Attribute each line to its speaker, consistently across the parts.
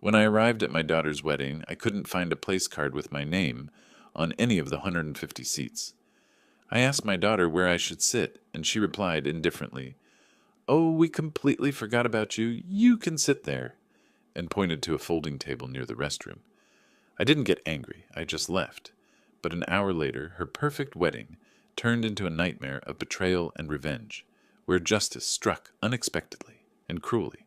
Speaker 1: When I arrived at my daughter's wedding, I couldn't find a place card with my name on any of the 150 seats. I asked my daughter where I should sit, and she replied indifferently, "Oh, we completely forgot about you. You can sit there," and pointed to a folding table near the restroom. I didn't get angry, I just left. But an hour later, her perfect wedding turned into a nightmare of betrayal and revenge, where justice struck unexpectedly and cruelly.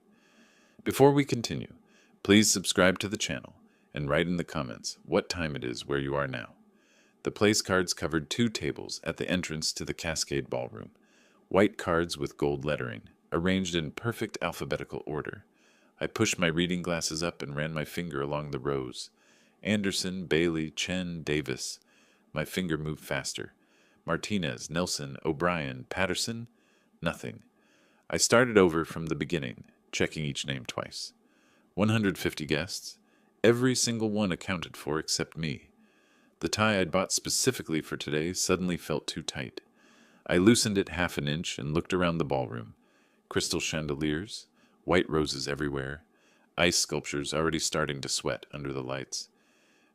Speaker 1: Before we continue, please subscribe to the channel and write in the comments what time it is where you are now. The place cards covered 2 tables at the entrance to the Cascade Ballroom, white cards with gold lettering, arranged in perfect alphabetical order. I pushed my reading glasses up and ran my finger along the rows. Anderson, Bailey, Chen, Davis. My finger moved faster. Martinez, Nelson, O'Brien, Patterson. Nothing. I started over from the beginning, checking each name twice. 150 guests. Every single one accounted for except me. The tie I'd bought specifically for today suddenly felt too tight. I loosened it half an inch and looked around the ballroom. Crystal chandeliers, white roses everywhere, ice sculptures already starting to sweat under the lights.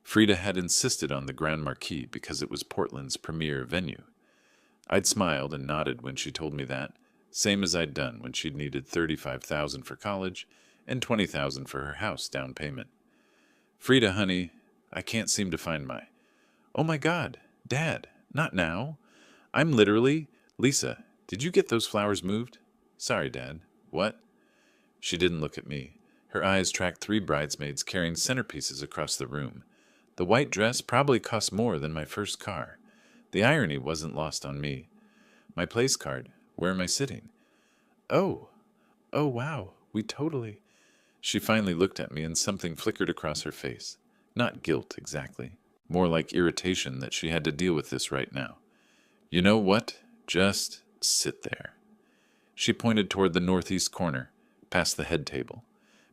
Speaker 1: Frida had insisted on the Grand Marquis because it was Portland's premier venue. I'd smiled and nodded when she told me that, same as I'd done when she'd needed $35,000 for college and $20,000 for her house down payment. "Frida, honey, I can't seem to find my—" "Oh my God, Dad, not now. I'm literally—" "Lisa, did you get those flowers moved?" "Sorry, Dad. What?" She didn't look at me. Her eyes tracked 3 bridesmaids carrying centerpieces across the room. The white dress probably cost more than my first car. The irony wasn't lost on me. "My place card. Where am I sitting?" "Oh, oh wow, we totally—" She finally looked at me and something flickered across her face. Not guilt, exactly. More like irritation that she had to deal with this right now. "You know what? Just sit there." She pointed toward the northeast corner, past the head table,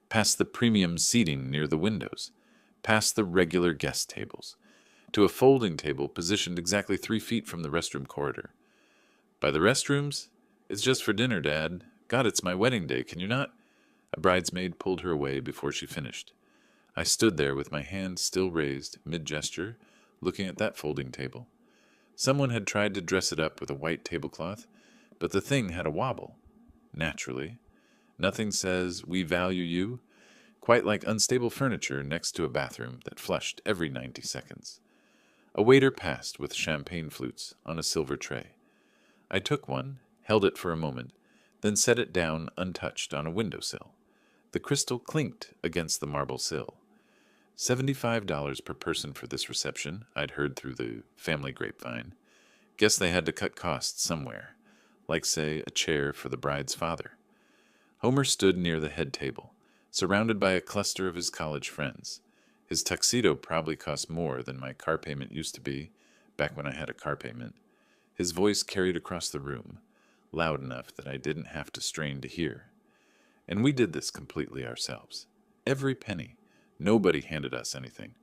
Speaker 1: past the premium seating near the windows, past the regular guest tables, to a folding table positioned exactly 3 feet from the restroom corridor. "By the restrooms? It's just for dinner, Dad. God, it's my wedding day, can you not—" A bridesmaid pulled her away before she finished. I stood there with my hand still raised, mid-gesture, looking at that folding table. Someone had tried to dress it up with a white tablecloth, but the thing had a wobble. Naturally. Nothing says, "We value you," quite like unstable furniture next to a bathroom that flushed every 90 seconds. A waiter passed with champagne flutes on a silver tray. I took one, held it for a moment, then set it down untouched on a windowsill. The crystal clinked against the marble sill. $75 per person for this reception, I'd heard through the family grapevine. Guess they had to cut costs somewhere, like, say, a chair for the bride's father. Homer stood near the head table, surrounded by a cluster of his college friends. His tuxedo probably cost more than my car payment used to be, back when I had a car payment. His voice carried across the room, loud enough that I didn't have to strain to hear. And we did this completely ourselves. Every penny. Nobody handed us anything.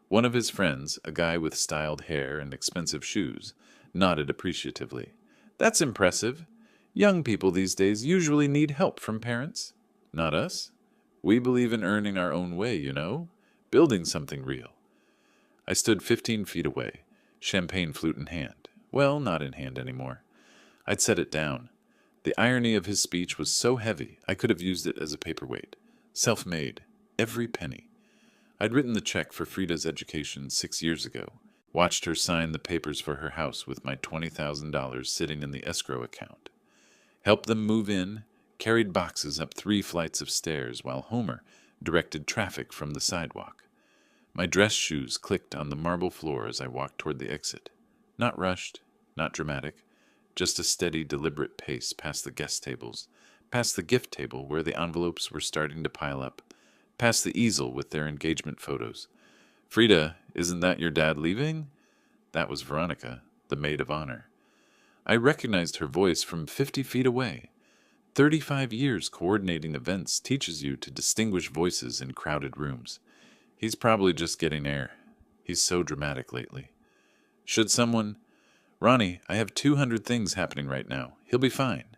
Speaker 1: One of his friends, a guy with styled hair and expensive shoes, nodded appreciatively. "That's impressive. Young people these days usually need help from parents. Not us. We believe in earning our own way, you know, building something real." I stood 15 feet away, champagne flute in hand. Well, not in hand anymore. I'd set it down. The irony of his speech was so heavy I could have used it as a paperweight. Self-made. Every penny. I'd written the check for Frida's education 6 years ago, watched her sign the papers for her house with my $20,000 sitting in the escrow account, helped them move in, carried boxes up 3 flights of stairs while Homer directed traffic from the sidewalk. My dress shoes clicked on the marble floor as I walked toward the exit. Not rushed, not dramatic, just a steady, deliberate pace past the guest tables, past the gift table where the envelopes were starting to pile up, past the easel with their engagement photos. "Frida, isn't that your dad leaving?" That was Veronica, the maid of honor. I recognized her voice from 50 feet away. 35 years coordinating events teaches you to distinguish voices in crowded rooms. He's probably just getting air. He's so dramatic lately. Should someone— "Ronnie, I have 200 things happening right now. He'll be fine."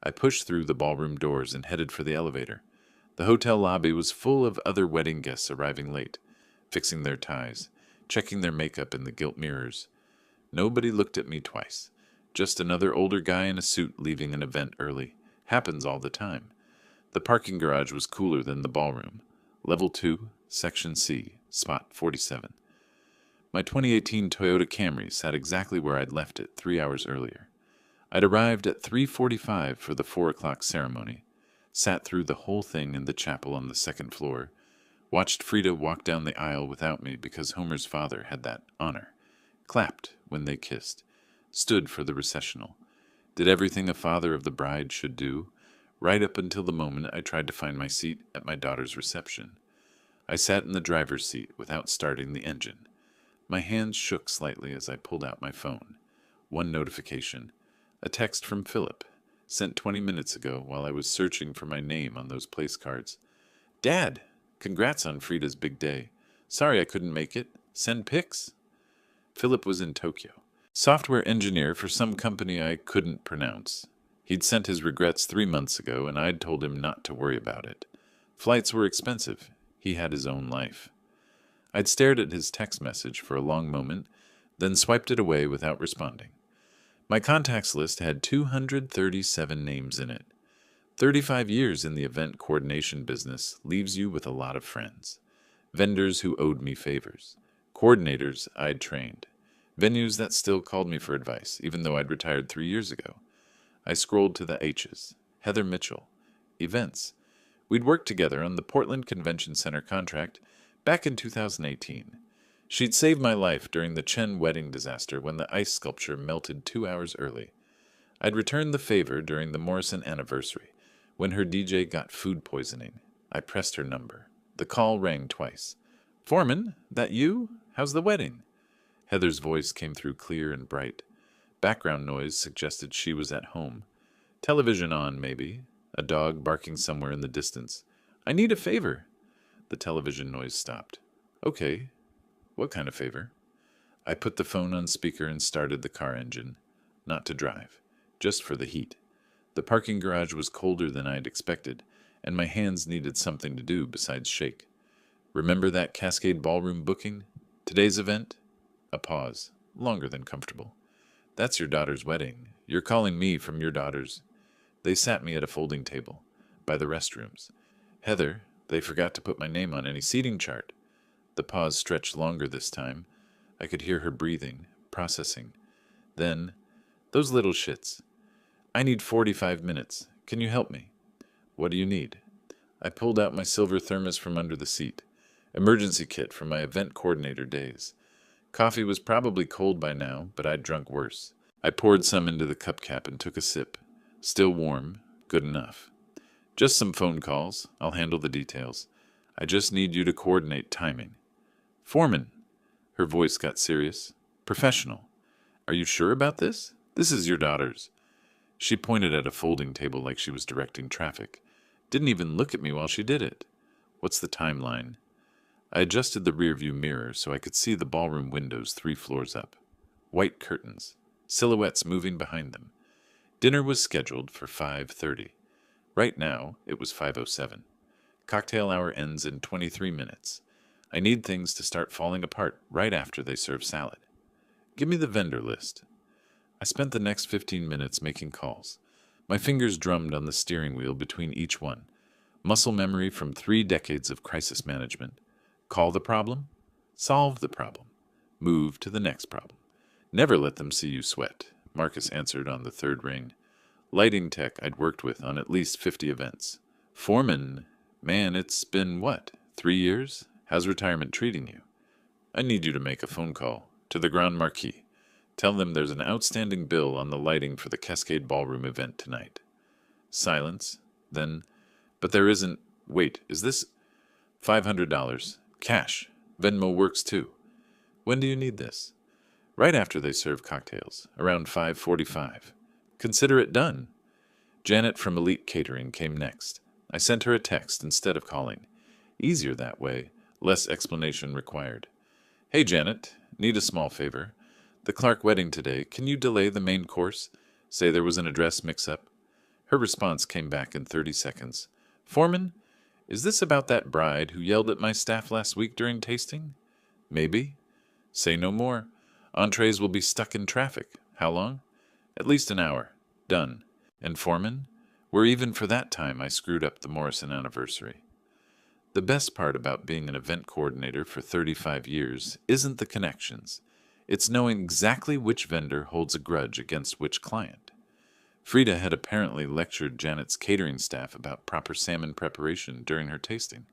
Speaker 1: I pushed through the ballroom doors and headed for the elevator. The hotel lobby was full of other wedding guests arriving late, fixing their ties, checking their makeup in the gilt mirrors. Nobody looked at me twice. Just another older guy in a suit leaving an event early. Happens all the time. The parking garage was cooler than the ballroom. Level 2, Section C, Spot 47. My 2018 Toyota Camry sat exactly where I'd left it 3 hours earlier. I'd arrived at 3:45 for the 4 o'clock ceremony, sat through the whole thing in the chapel on the second floor, watched Frida walk down the aisle without me because Homer's father had that honor, clapped when they kissed, stood for the recessional, did everything a father of the bride should do, right up until the moment I tried to find my seat at my daughter's reception. I sat in the driver's seat without starting the engine. My hands shook slightly as I pulled out my phone. One notification. A text from Philip, sent 20 minutes ago while I was searching for my name on those place cards. Dad, congrats on Frida's big day. Sorry I couldn't make it. Send pics? Philip was in Tokyo. Software engineer for some company I couldn't pronounce. He'd sent his regrets 3 months ago, and I'd told him not to worry about it. Flights were expensive. He had his own life. I'd stared at his text message for a long moment, then swiped it away without responding. My contacts list had 237 names in it. 35 years in the event coordination business leaves you with a lot of friends. Vendors who owed me favors. Coordinators I'd trained. Venues that still called me for advice, even though I'd retired 3 years ago. I scrolled to the H's. Heather Mitchell. Events. We'd worked together on the Portland Convention Center contract back in 2018. She'd saved my life during the Chen wedding disaster when the ice sculpture melted 2 hours early. I'd returned the favor during the Morrison anniversary, when her DJ got food poisoning. I pressed her number. The call rang twice. Foreman, that you? How's the wedding? Heather's voice came through clear and bright. Background noise suggested she was at home. Television on, maybe. A dog barking somewhere in the distance. I need a favor. The television noise stopped. Okay. What kind of favor? I put the phone on speaker and started the car engine. Not to drive. Just for the heat. The parking garage was colder than I'd expected, and my hands needed something to do besides shake. Remember that Cascade Ballroom booking? Today's event? A pause. Longer than comfortable. That's your daughter's wedding. You're calling me from your daughter's. They sat me at a folding table, by the restrooms. Heather, they forgot to put my name on any seating chart. The pause stretched longer this time. I could hear her breathing, processing. Then, those little shits. I need 45 minutes. Can you help me? What do you need? I pulled out my silver thermos from under the seat. Emergency kit from my event coordinator days. Coffee was probably cold by now, but I'd drunk worse. I poured some into the cup cap and took a sip. Still warm. Good enough. Just some phone calls. I'll handle the details. I just need you to coordinate timing. Foreman. Her voice got serious. Professional. Are you sure about this? This is your daughter's. She pointed at a folding table like she was directing traffic. Didn't even look at me while she did it. What's the timeline? I adjusted the rearview mirror so I could see the ballroom windows 3 floors up. White curtains. Silhouettes moving behind them. Dinner was scheduled for 5:30. Right now, it was 5:07. Cocktail hour ends in 23 minutes. I need things to start falling apart right after they serve salad. Give me the vendor list. I spent the next 15 minutes making calls. My fingers drummed on the steering wheel between each one. Muscle memory from 3 decades of crisis management. Call the problem. Solve the problem. Move to the next problem. Never let them see you sweat, Marcus answered on the 3rd ring. Lighting tech I'd worked with on at least 50 events. Foreman, man, it's been what, 3 years? How's retirement treating you? I need you to make a phone call to the Grand Marquis. Tell them there's an outstanding bill on the lighting for the Cascade Ballroom event tonight. Silence. Then, but there isn't... Wait, is this... $500. Cash. Venmo works too. When do you need this? Right after they serve cocktails, around 5:45. Consider it done. Janet from Elite Catering came next. I sent her a text instead of calling. Easier that way, less explanation required. Hey Janet, need a small favor. The Clark wedding today, can you delay the main course? Say there was an address mix-up? Her response came back in 30 seconds. Foreman, Is this about that bride who yelled at my staff last week during tasting? Maybe. Say no more. Entrees will be stuck in traffic. How long? At least an hour. Done. And foreman? Where even for that time I screwed up the Morrison anniversary. The best part about being an event coordinator for 35 years isn't the connections. It's knowing exactly which vendor holds a grudge against which client. Frida had apparently lectured Janet's catering staff about proper salmon preparation during her tasting.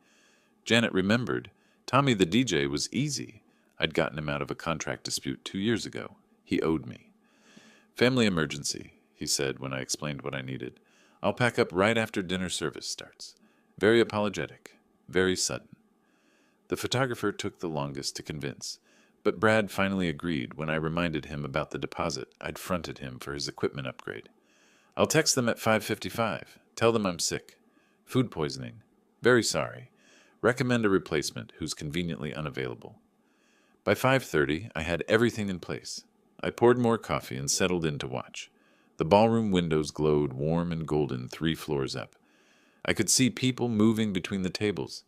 Speaker 1: Janet remembered. Tommy the DJ was easy. I'd gotten him out of a contract dispute 2 years ago. He owed me. Family emergency, he said when I explained what I needed. I'll pack up right after dinner service starts. Very apologetic. Very sudden. The photographer took the longest to convince, but Brad finally agreed when I reminded him about the deposit I'd fronted him for his equipment upgrade. I'll text them at 5:55. Tell them I'm sick. Food poisoning. Very sorry. Recommend a replacement who's conveniently unavailable. By 5:30, I had everything in place. I poured more coffee and settled in to watch. The ballroom windows glowed warm and golden 3 floors up. I could see people moving between the tables.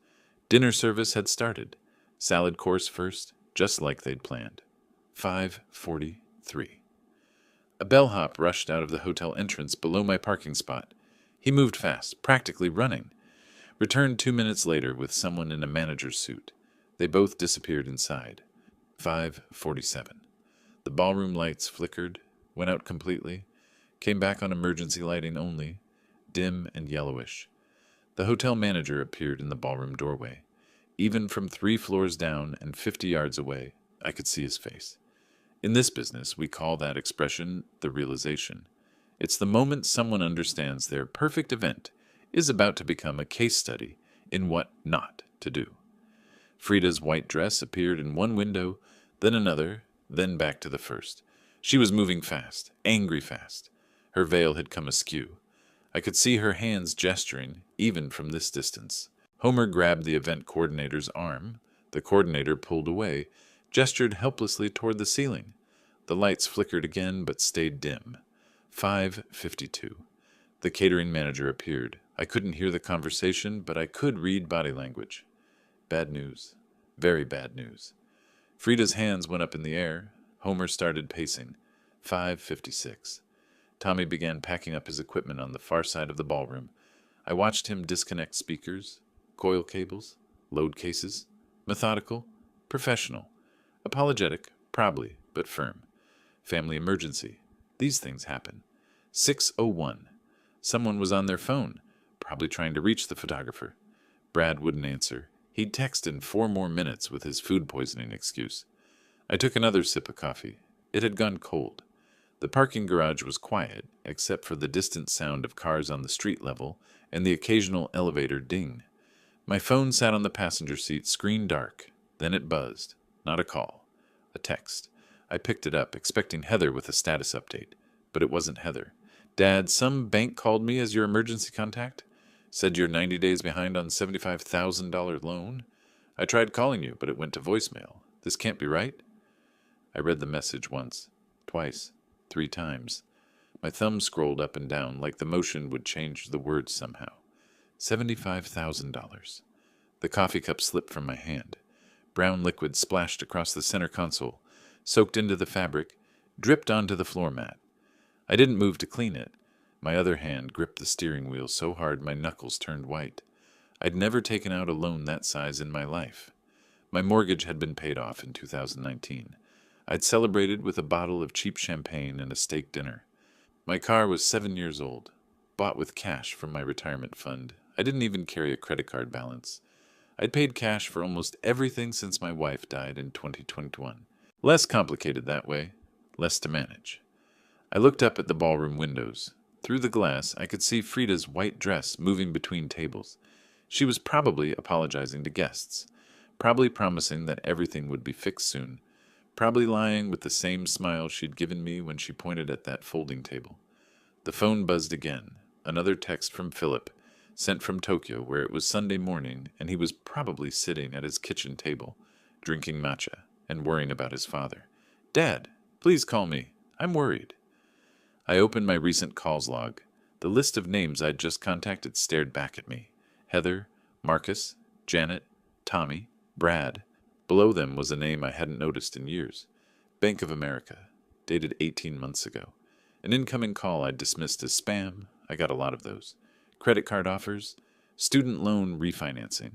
Speaker 1: Dinner service had started. Salad course first, just like they'd planned. 5:43. A bellhop rushed out of the hotel entrance below my parking spot. He moved fast, practically running. Returned 2 minutes later with someone in a manager's suit. They both disappeared inside. 5:47. The ballroom lights flickered, went out completely, came back on emergency lighting only, dim and yellowish. The hotel manager appeared in the ballroom doorway. Even from 3 floors down and 50 yards away, I could see his face. In this business, we call that expression the realization. It's the moment someone understands their perfect event is about to become a case study in what not to do. Frida's white dress appeared in one window, then another, then back to the first. She was moving fast, angry fast. Her veil had come askew. I could see her hands gesturing, even from this distance. Homer grabbed the event coordinator's arm. The coordinator pulled away, gestured helplessly toward the ceiling. The lights flickered again, but stayed dim. 5:52. The catering manager appeared. I couldn't hear the conversation, but I could read body language. Bad news. Very bad news. Frida's hands went up in the air. Homer started pacing. 5:56. Tommy began packing up his equipment on the far side of the ballroom. I watched him disconnect speakers, coil cables, load cases. Methodical, professional. Apologetic, probably, but firm. Family emergency. These things happen. 6:01. Someone was on their phone, probably trying to reach the photographer. Brad wouldn't answer. He'd text in 4 more minutes with his food poisoning excuse. I took another sip of coffee. It had gone cold. The parking garage was quiet, except for the distant sound of cars on the street level and the occasional elevator ding. My phone sat on the passenger seat, screen dark. Then it buzzed. Not a call. A text. I picked it up, expecting Heather with a status update. But it wasn't Heather. Dad, some bank called me as your emergency contact. Said you're 90 days behind on $75,000 loan. I tried calling you, but it went to voicemail. This can't be right. I read the message once, twice, 3 times. My thumb scrolled up and down like the motion would change the words somehow. $75,000. The coffee cup slipped from my hand. Brown liquid splashed across the center console, soaked into the fabric, dripped onto the floor mat. I didn't move to clean it. My other hand gripped the steering wheel so hard my knuckles turned white. I'd never taken out a loan that size in my life. My mortgage had been paid off in 2019. I'd celebrated with a bottle of cheap champagne and a steak dinner. My car was 7 years old, bought with cash from my retirement fund. I didn't even carry a credit card balance. I'd paid cash for almost everything since my wife died in 2021. Less complicated that way, less to manage. I looked up at the ballroom windows. Through the glass, I could see Frida's white dress moving between tables. She was probably apologizing to guests, probably promising that everything would be fixed soon, probably lying with the same smile she'd given me when she pointed at that folding table. The phone buzzed again. Another text from Philip, sent from Tokyo, where it was Sunday morning and he was probably sitting at his kitchen table, drinking matcha and worrying about his father. Dad, please call me. I'm worried. I opened my recent calls log. The list of names I'd just contacted stared back at me. Heather, Marcus, Janet, Tommy, Brad. Below them was a name I hadn't noticed in years. Bank of America, dated 18 months ago. An incoming call I'd dismissed as spam. I got a lot of those. Credit card offers, student loan refinancing.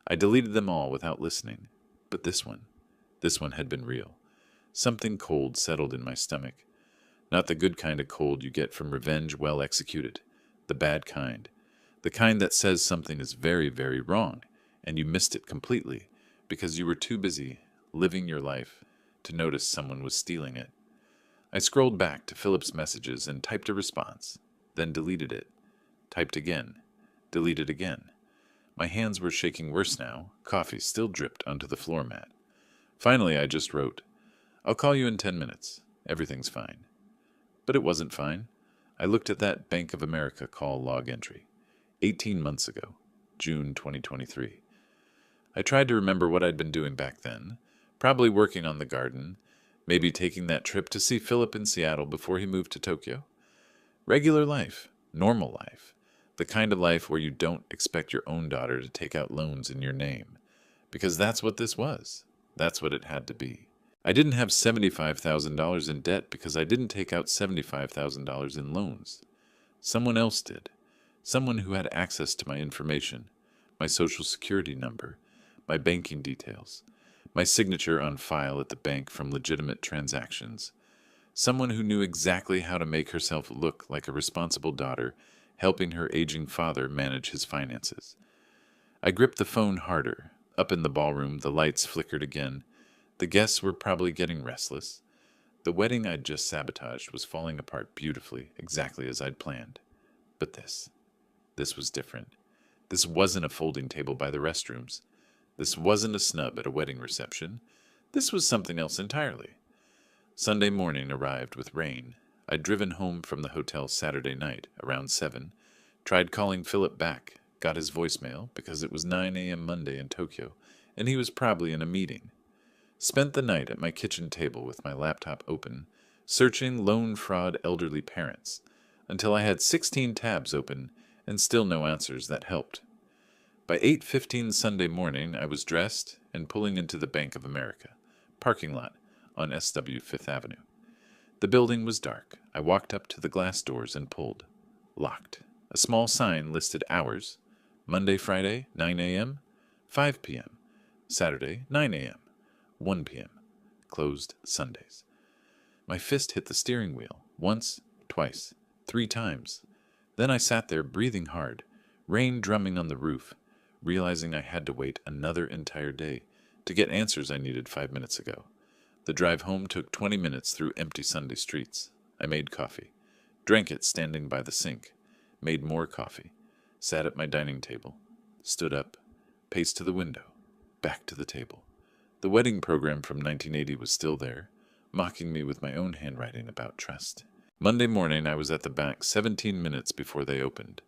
Speaker 1: I deleted them all without listening. But this one had been real. Something cold settled in my stomach. Not the good kind of cold you get from revenge well executed. The bad kind. The kind that says something is very, very wrong, and you missed it completely because you were too busy living your life to notice someone was stealing it. I scrolled back to Philip's messages and typed a response, then deleted it. Typed again. Deleted again. My hands were shaking worse now. Coffee still dripped onto the floor mat. Finally, I just wrote, "I'll call you in 10 minutes. Everything's fine." But it wasn't fine. I looked at that Bank of America call log entry. 18 months ago, June 2023. I tried to remember what I'd been doing back then. Probably working on the garden. Maybe taking that trip to see Philip in Seattle before he moved to Tokyo. Regular life. Normal life. The kind of life where you don't expect your own daughter to take out loans in your name. Because that's what this was. That's what it had to be. I didn't have $75,000 in debt because I didn't take out $75,000 in loans. Someone else did. Someone who had access to my information, my social security number, my banking details, my signature on file at the bank from legitimate transactions. Someone who knew exactly how to make herself look like a responsible daughter, helping her aging father manage his finances. I gripped the phone harder. Up in the ballroom, the lights flickered again. The guests were probably getting restless. The wedding I'd just sabotaged was falling apart beautifully, exactly as I'd planned. But this was different. This wasn't a folding table by the restrooms. This wasn't a snub at a wedding reception. This was something else entirely. Sunday morning arrived with rain. I'd driven home from the hotel Saturday night, around 7, tried calling Philip back, got his voicemail because it was 9 a.m. Monday in Tokyo, and he was probably in a meeting. Spent the night at my kitchen table with my laptop open, searching loan fraud elderly parents, until I had 16 tabs open and still no answers that helped. By 8:15 Sunday morning, I was dressed and pulling into the Bank of America parking lot on SW Fifth Avenue. The building was dark. I walked up to the glass doors and pulled. Locked. A small sign listed hours. Monday, Friday, 9 a.m., 5 p.m. Saturday, 9 a.m., 1 p.m. Closed Sundays. My fist hit the steering wheel. Once, twice, 3 times. Then I sat there breathing hard, rain drumming on the roof, realizing I had to wait another entire day to get answers I needed 5 minutes ago. The drive home took 20 minutes through empty Sunday streets. I made coffee, drank it standing by the sink, made more coffee, sat at my dining table, stood up, paced to the window, back to the table. The wedding program from 1980 was still there, mocking me with my own handwriting about trust. Monday morning I was at the bank 17 minutes before they opened.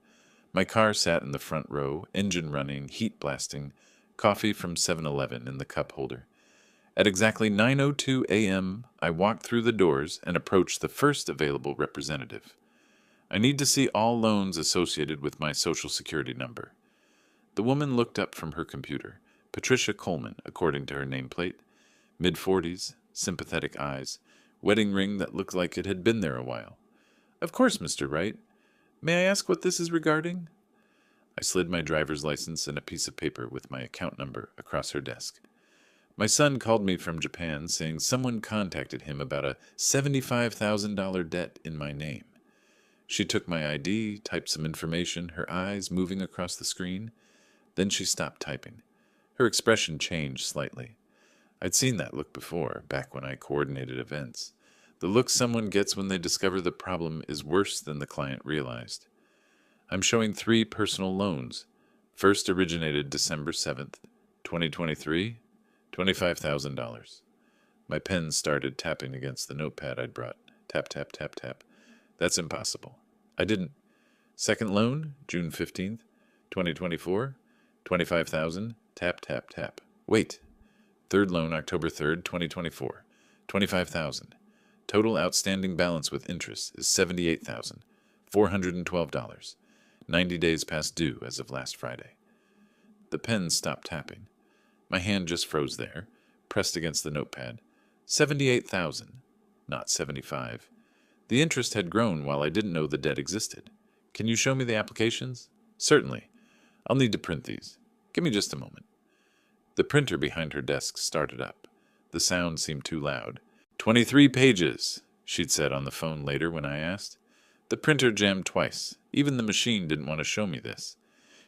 Speaker 1: My car sat in the front row, engine running, heat blasting, coffee from 7-Eleven in the cup holder. At exactly 9:02 a.m., I walked through the doors and approached the first available representative. I need to see all loans associated with my social security number. The woman looked up from her computer. Patricia Coleman, according to her nameplate. Mid-40s, sympathetic eyes, wedding ring that looked like it had been there a while. "Of course, Mr. Wright. May I ask what this is regarding?" I slid my driver's license and a piece of paper with my account number across her desk. My son called me from Japan saying someone contacted him about a $75,000 debt in my name. She took my ID, typed some information, her eyes moving across the screen. Then she stopped typing. Her expression changed slightly. I'd seen that look before, back when I coordinated events. The look someone gets when they discover the problem is worse than the client realized. "I'm showing 3 personal loans. First originated December 7th, 2023, $25,000. My pen started tapping against the notepad I'd brought. Tap, tap, tap, tap. "That's impossible. I didn't. Second loan, June 15th, 2024, 25,000. Tap, tap, tap. Wait. Third loan, October 3rd, 2024, 25,000. Total outstanding balance with interest is $78,412. 90 days past due as of last Friday." The pen stopped tapping. My hand just froze there, pressed against the notepad. 78,000, not 75. The interest had grown while I didn't know the debt existed. Can you show me the applications? Certainly. I'll need to print these. Give me just a moment. The printer behind her desk started up. The sound seemed too loud. 23 pages, she'd said on the phone later when I asked. The printer jammed twice. Even the machine didn't want to show me this.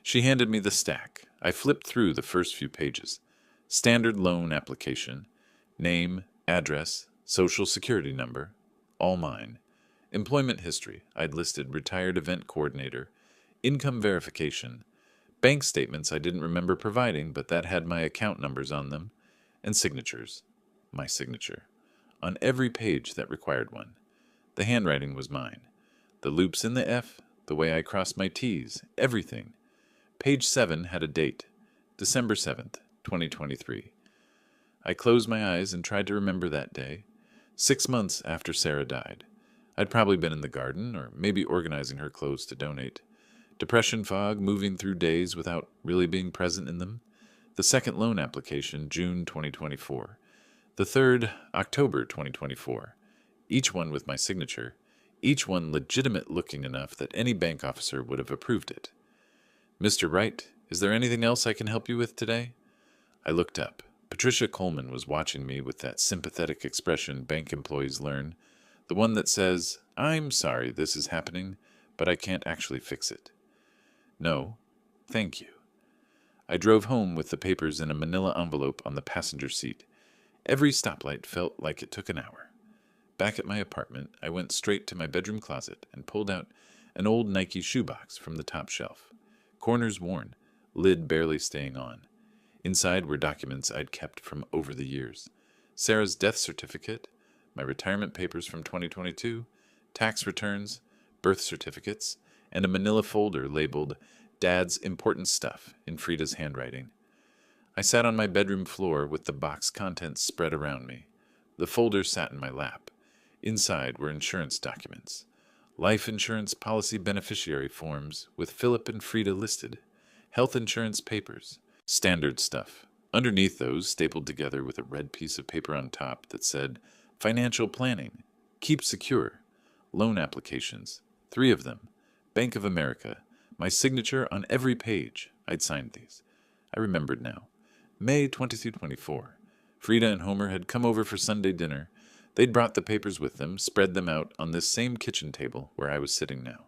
Speaker 1: She handed me the stack. I flipped through the first few pages. Standard loan application. Name, address, social security number. All mine. Employment history. I'd listed retired event coordinator. Income verification. Bank statements I didn't remember providing, but that had my account numbers on them. And signatures. My signature. On every page that required one. The handwriting was mine. The loops in the F, the way I crossed my T's, everything. Page 7 had a date. December 7th, 2023. I closed my eyes and tried to remember that day. 6 months after Sarah died. I'd probably been in the garden, or maybe organizing her clothes to donate. Depression fog, moving through days without really being present in them. The second loan application, June 2024. The third, October 2024. Each one with my signature. Each one legitimate looking enough that any bank officer would have approved it. Mr. Wright, is there anything else I can help you with today? I looked up. Patricia Coleman was watching me with that sympathetic expression bank employees learn, the one that says, "I'm sorry this is happening, but I can't actually fix it." No, thank you. I drove home with the papers in a manila envelope on the passenger seat. Every stoplight felt like it took an hour. Back at my apartment, I went straight to my bedroom closet and pulled out an old Nike shoebox from the top shelf. Corners worn, lid barely staying on. Inside were documents I'd kept from over the years. Sarah's death certificate, my retirement papers from 2022, tax returns, birth certificates, and a manila folder labeled Dad's Important Stuff in Frida's handwriting. I sat on my bedroom floor with the box contents spread around me. The folder sat in my lap. Inside were insurance documents. Life insurance policy beneficiary forms with Philip and Frida listed. Health insurance papers. Standard stuff. Underneath those, stapled together with a red piece of paper on top that said, Financial planning. Keep secure. Loan applications. 3 of them. Bank of America. My signature on every page. I'd signed these. I remembered now. May 22-24. Frida and Homer had come over for Sunday dinner. They'd brought the papers with them, spread them out on this same kitchen table where I was sitting now.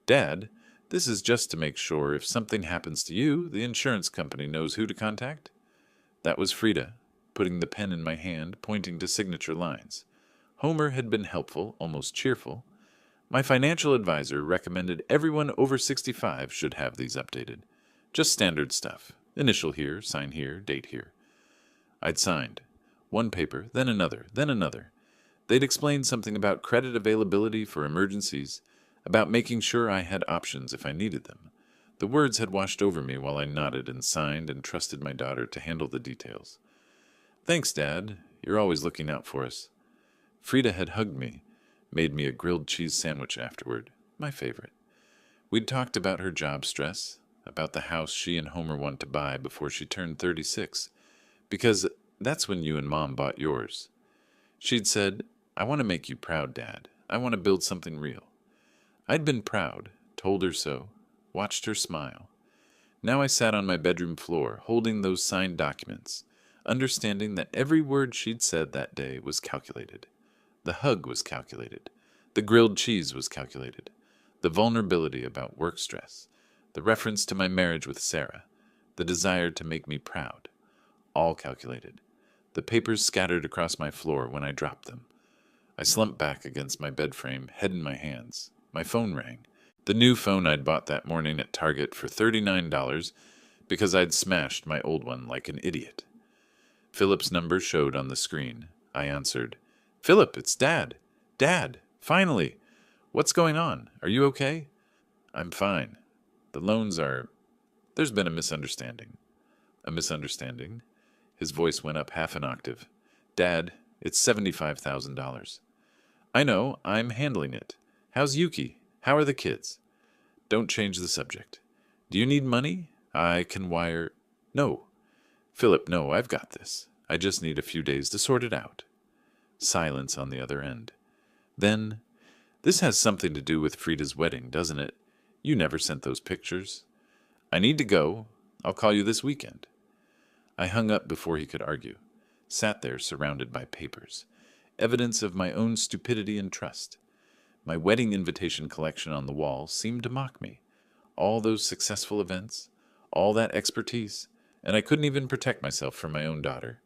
Speaker 1: Dad, this is just to make sure if something happens to you, the insurance company knows who to contact. That was Frida, putting the pen in my hand, pointing to signature lines. Homer had been helpful, almost cheerful. My financial advisor recommended everyone over 65 should have these updated. Just standard stuff. Initial here, sign here, date here. I'd signed. One paper, then another, then another. They'd explained something about credit availability for emergencies, about making sure I had options if I needed them. The words had washed over me while I nodded and signed and trusted my daughter to handle the details. Thanks, Dad. You're always looking out for us. Frida had hugged me, made me a grilled cheese sandwich afterward, my favorite. We'd talked about her job stress, about the house she and Homer wanted to buy before she turned 36, because that's when you and Mom bought yours. She'd said, I want to make you proud, Dad. I want to build something real. I'd been proud, told her so, watched her smile. Now I sat on my bedroom floor, holding those signed documents, understanding that every word she'd said that day was calculated. The hug was calculated. The grilled cheese was calculated. The vulnerability about work stress. The reference to my marriage with Sarah. The desire to make me proud. All calculated. The papers scattered across my floor when I dropped them. I slumped back against my bed frame, head in my hands. My phone rang. The new phone I'd bought that morning at Target for $39 because I'd smashed my old one like an idiot. Philip's number showed on the screen. I answered. Philip, it's Dad. Dad, finally. What's going on? Are you okay? I'm fine. The loans are... There's been a misunderstanding. A misunderstanding? His voice went up half an octave. Dad, it's $75,000. I know, I'm handling it. How's Yuki? How are the kids? Don't change the subject. Do you need money? I can wire... No. Philip, no, I've got this. I just need a few days to sort it out. Silence on the other end. Then, this has something to do with Frida's wedding, doesn't it? You never sent those pictures. I need to go. I'll call you this weekend. I hung up before he could argue, sat there surrounded by papers, evidence of my own stupidity and trust. My wedding invitation collection on the wall seemed to mock me. All those successful events, all that expertise, and I couldn't even protect myself from my own daughter.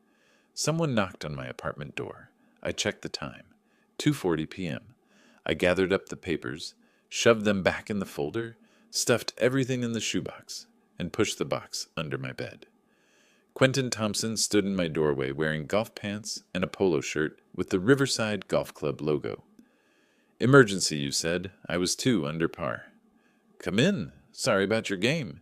Speaker 1: Someone knocked on my apartment door. I checked the time. 2:40 p.m. I gathered up the papers, shoved them back in the folder, stuffed everything in the shoebox, and pushed the box under my bed. Quentin Thompson stood in my doorway wearing golf pants and a polo shirt with the Riverside Golf Club logo. Emergency, you said. I was 2 under par. Come in. Sorry about your game.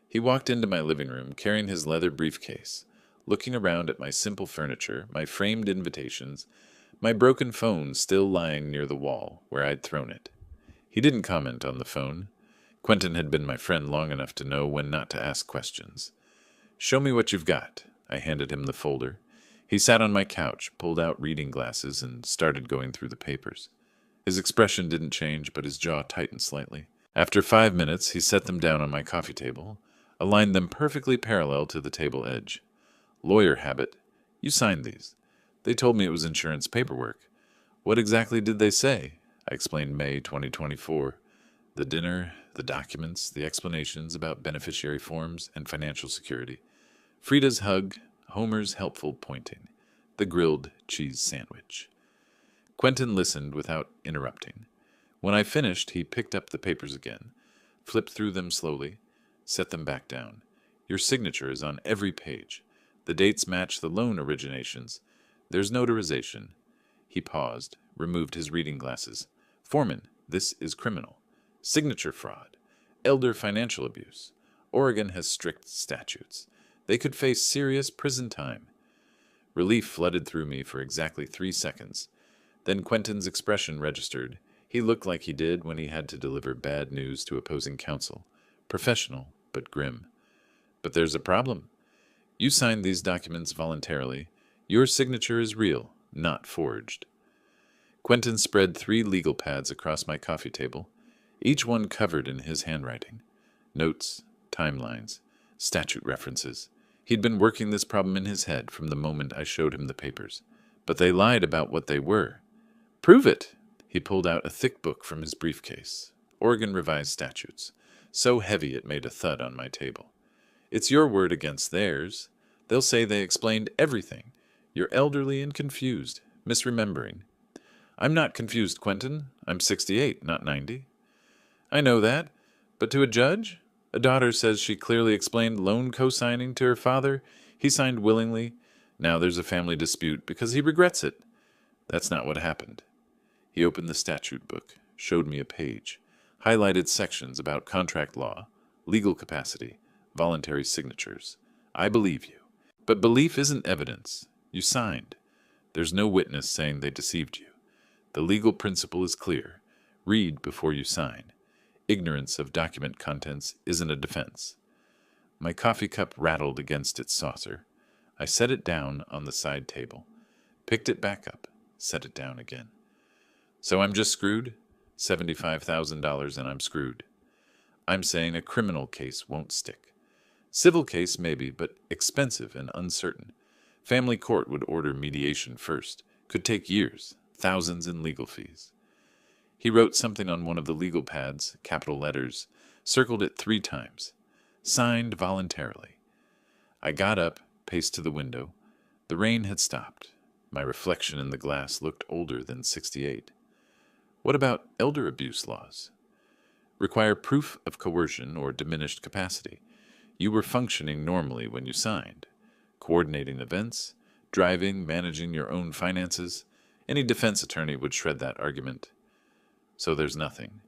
Speaker 1: He walked into my living room carrying his leather briefcase, looking around at my simple furniture, my framed invitations, my broken phone still lying near the wall where I'd thrown it. He didn't comment on the phone. Quentin had been my friend long enough to know when not to ask questions. Show me what you've got. I handed him the folder. He sat on my couch, pulled out reading glasses, and started going through the papers. His expression didn't change, but his jaw tightened slightly. After 5 minutes, he set them down on my coffee table, aligned them perfectly parallel to the table edge. Lawyer habit. You signed these. They told me it was insurance paperwork. What exactly did they say? I explained May 2024. The dinner, the documents, the explanations about beneficiary forms and financial security. Frida's hug, Homer's helpful pointing. The grilled cheese sandwich. Quentin listened without interrupting. When I finished, he picked up the papers again, flipped through them slowly, set them back down. Your signature is on every page. The dates match the loan originations. There's notarization. He paused, removed his reading glasses. Foreman, this is criminal. Signature fraud. Elder financial abuse. Oregon has strict statutes. They could face serious prison time. Relief flooded through me for exactly 3 seconds. Then Quentin's expression registered. He looked like he did when he had to deliver bad news to opposing counsel. Professional, but grim. But there's a problem. You signed these documents voluntarily. Your signature is real, not forged. Quentin spread 3 legal pads across my coffee table, each one covered in his handwriting. Notes, timelines, statute references. He'd been working this problem in his head from the moment I showed him the papers. But they lied about what they were. Prove it! He pulled out a thick book from his briefcase. Oregon Revised Statutes. So heavy it made a thud on my table. It's your word against theirs. They'll say they explained everything. You're elderly and confused, misremembering. I'm not confused, Quentin. I'm 68, not 90. I know that, but to a judge? A daughter says she clearly explained loan co-signing to her father. He signed willingly. Now there's a family dispute because he regrets it. That's not what happened. He opened the statute book, showed me a page, highlighted sections about contract law, legal capacity, voluntary signatures. I believe you. But belief isn't evidence. You signed. There's no witness saying they deceived you. The legal principle is clear. Read before you sign. Ignorance of document contents isn't a defense. My coffee cup rattled against its saucer. I set it down on the side table, picked it back up, set it down again. So I'm just screwed? $75,000 and I'm screwed. I'm saying a criminal case won't stick. Civil case maybe, but expensive and uncertain. Family court would order mediation first. Could take years, thousands in legal fees. He wrote something on one of the legal pads, capital letters, circled it 3 times. Signed voluntarily. I got up, paced to the window. The rain had stopped. My reflection in the glass looked older than 68. What about elder abuse laws? Require proof of coercion or diminished capacity. You were functioning normally when you signed. Coordinating events, driving, managing your own finances. Any defense attorney would shred that argument. So there's nothing.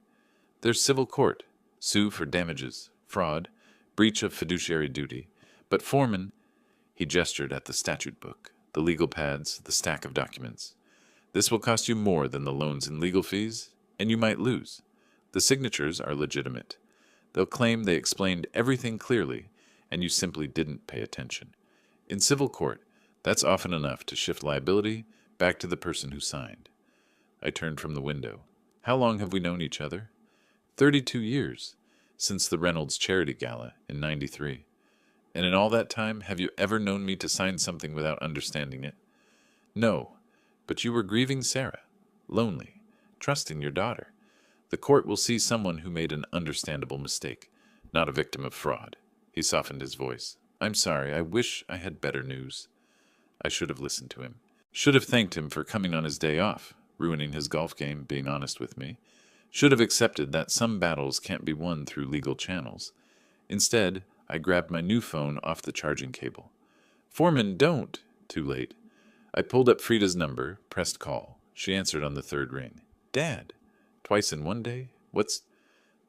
Speaker 1: There's civil court. Sue for damages, fraud, breach of fiduciary duty. But Foreman, he gestured at the statute book, the legal pads, the stack of documents. This will cost you more than the loans and legal fees, and you might lose. The signatures are legitimate. They'll claim they explained everything clearly, and you simply didn't pay attention. In civil court, that's often enough to shift liability back to the person who signed. I turned from the window. How long have we known each other? 32 years, since the Reynolds Charity Gala in '93. And in all that time, have you ever known me to sign something without understanding it? No, but you were grieving Sarah, lonely, trusting your daughter. The court will see someone who made an understandable mistake, not a victim of fraud. He softened his voice. I'm sorry, I wish I had better news. I should have listened to him. Should have thanked him for coming on his day off, ruining his golf game, being honest with me. Should have accepted that some battles can't be won through legal channels. Instead, I grabbed my new phone off the charging cable. Foreman, don't! Too late. I pulled up Frida's number, pressed call. She answered on the third ring. Dad! Twice in one day? What's...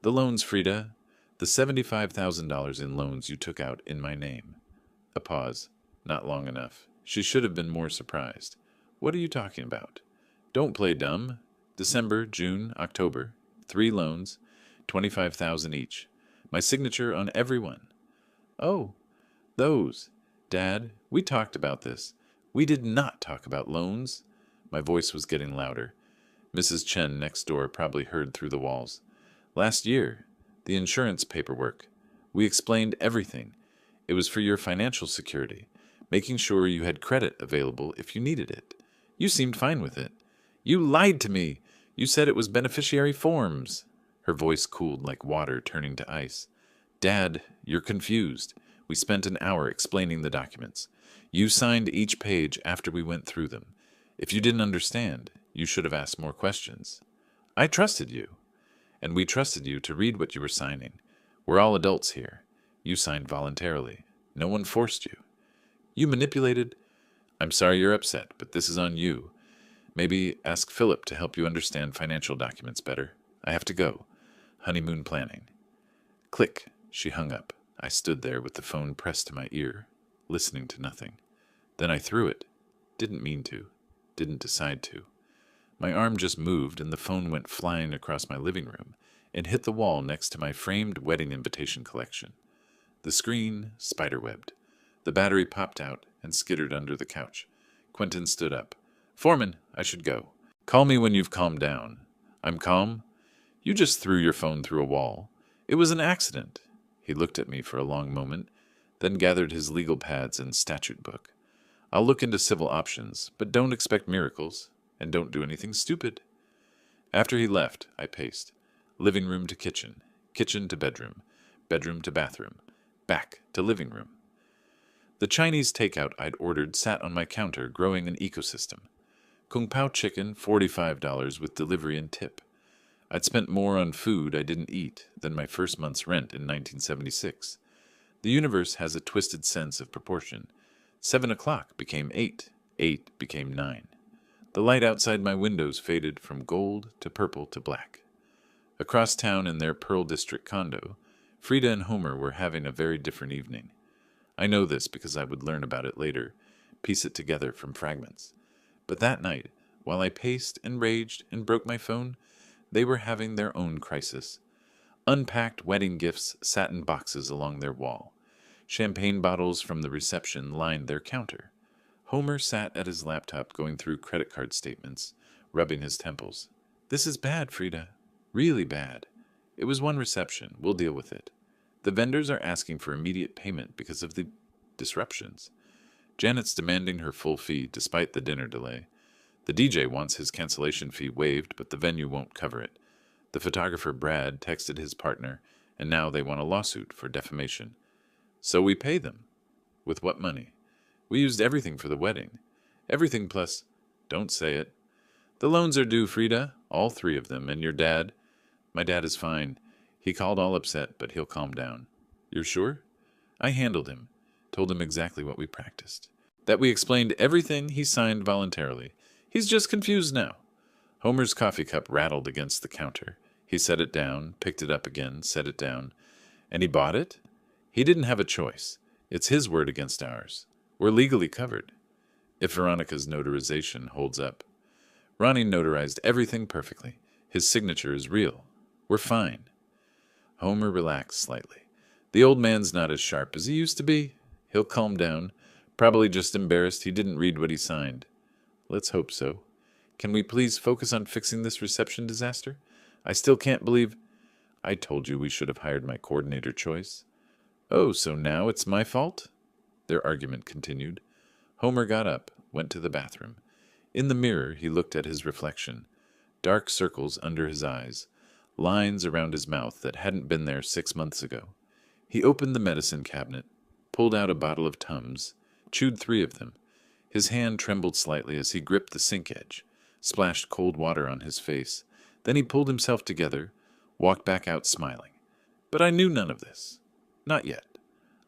Speaker 1: The loans, Frida. The $75,000 in loans you took out in my name. A pause. Not long enough. She should have been more surprised. What are you talking about? Don't play dumb. December, June, October. 3 loans, $25,000 each. My signature on every one. Oh, those. Dad, we talked about this. We did not talk about loans. My voice was getting louder. Mrs. Chen next door probably heard through the walls. Last year, the insurance paperwork. We explained everything. It was for your financial security, making sure you had credit available if you needed it. You seemed fine with it. You lied to me. You said it was beneficiary forms. Her voice cooled like water turning to ice. Dad, you're confused. We spent an hour explaining the documents. You signed each page after we went through them. If you didn't understand, you should have asked more questions. I trusted you. And we trusted you to read what you were signing. We're all adults here. You signed voluntarily. No one forced you. You manipulated. I'm sorry you're upset, but this is on you. Maybe ask Philip to help you understand financial documents better. I have to go. Honeymoon planning. Click. She hung up. I stood there with the phone pressed to my ear, listening to nothing. Then I threw it. Didn't mean to. Didn't decide to. My arm just moved and the phone went flying across my living room and hit the wall next to my framed wedding invitation collection. The screen spiderwebbed. The battery popped out and skittered under the couch. Quentin stood up. Foreman, I should go. Call me when you've calmed down. I'm calm? You just threw your phone through a wall. It was an accident. He looked at me for a long moment, then gathered his legal pads and statute book. I'll look into civil options, but don't expect miracles, and don't do anything stupid. After he left, I paced. Living room to kitchen, kitchen to bedroom, bedroom to bathroom, back to living room. The Chinese takeout I'd ordered sat on my counter growing an ecosystem. Kung Pao chicken, $45 with delivery and tip. I'd spent more on food I didn't eat than my first month's rent in 1976. The universe has a twisted sense of proportion. 7 o'clock became 8. 8 became 9. The light outside my windows faded from gold to purple to black. Across town in their Pearl District condo, Frida and Homer were having a very different evening. I know this because I would learn about it later, piece it together from fragments. But that night, while I paced and raged and broke my phone, they were having their own crisis. Unpacked wedding gifts sat in boxes along their wall. Champagne bottles from the reception lined their counter. Homer sat at his laptop going through credit card statements, rubbing his temples. This is bad, Frida. Really bad. It was one reception. We'll deal with it. The vendors are asking for immediate payment because of the disruptions. Janet's demanding her full fee despite the dinner delay. The DJ wants his cancellation fee waived, but the venue won't cover it. The photographer Brad texted his partner, and now they want a lawsuit for defamation. So we pay them. With what money? We used everything for the wedding. Everything plus... Don't say it. The loans are due, Frida. All 3 of them. And your dad? My dad is fine. He called all upset, but he'll calm down. You're sure? I handled him. Told him exactly what we practiced. That we explained everything he signed voluntarily. He's just confused now. Homer's coffee cup rattled against the counter. He set it down, picked it up again, set it down. And he bought it? He didn't have a choice. It's his word against ours. We're legally covered. If Veronica's notarization holds up. Ronnie notarized everything perfectly. His signature is real. We're fine. Homer relaxed slightly. The old man's not as sharp as he used to be. He'll calm down. Probably just embarrassed he didn't read what he signed. Let's hope so. Can we please focus on fixing this reception disaster? I still can't believe... I told you we should have hired my coordinator choice. Oh, so now it's my fault? Their argument continued. Homer got up, went to the bathroom. In the mirror, he looked at his reflection. Dark circles under his eyes, lines around his mouth that hadn't been there 6 months ago. He opened the medicine cabinet, pulled out a bottle of Tums, chewed 3 of them. His hand trembled slightly as he gripped the sink edge, splashed cold water on his face. Then he pulled himself together, walked back out smiling. But I knew none of this. Not yet.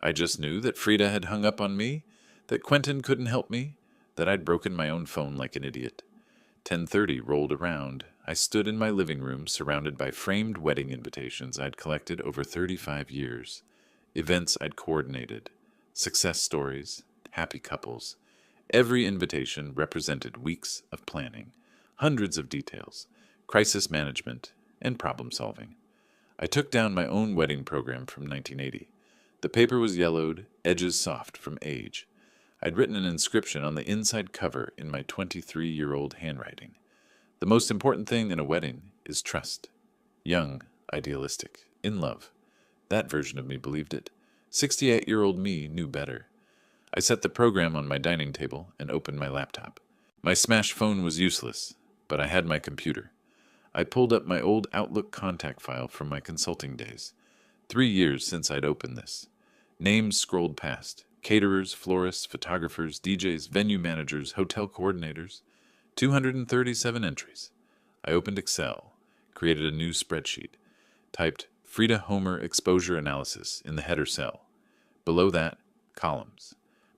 Speaker 1: I just knew that Frida had hung up on me, that Quentin couldn't help me, that I'd broken my own phone like an idiot. 10:30 rolled around. I stood in my living room surrounded by framed wedding invitations I'd collected over 35 years, events I'd coordinated, success stories, happy couples. Every invitation represented weeks of planning, hundreds of details, crisis management, and problem solving. I took down my own wedding program from 1980. The paper was yellowed, edges soft from age. I'd written an inscription on the inside cover in my 23-year-old handwriting. The most important thing in a wedding is trust. Young, idealistic, in love. That version of me believed it. 68-year-old me knew better. I set the program on my dining table and opened my laptop. My smashed phone was useless, but I had my computer. I pulled up my old Outlook contact file from my consulting days. 3 years since I'd opened this. Names scrolled past. Caterers, florists, photographers, DJs, venue managers, hotel coordinators. 237 entries. I opened Excel, created a new spreadsheet, typed Frida Homer exposure analysis in the header cell. Below that, columns.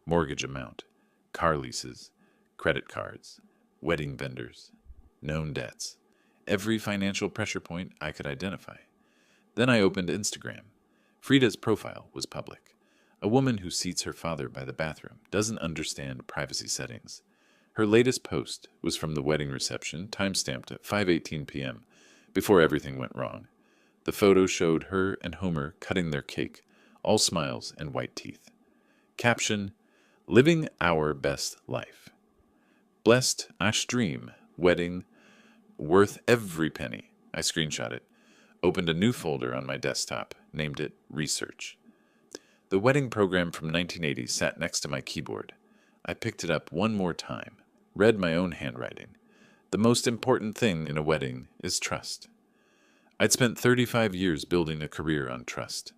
Speaker 1: Mortgage amount, car leases, credit cards, wedding vendors, known debts. Every financial pressure point I could identify. Then I opened Instagram. Frida's profile was public. A woman who seats her father by the bathroom doesn't understand privacy settings. Her latest post was from the wedding reception, timestamped at 5:18 p.m., before everything went wrong. The photo showed her and Homer cutting their cake, all smiles and white teeth. Caption, Living Our Best Life. Blessed Ashstream wedding, worth every penny. I screenshot it, opened a new folder on my desktop, named it Research. The wedding program from 1980 sat next to my keyboard. I picked it up one more time, read my own handwriting. The most important thing in a wedding is trust. I'd spent 35 years building a career on trust.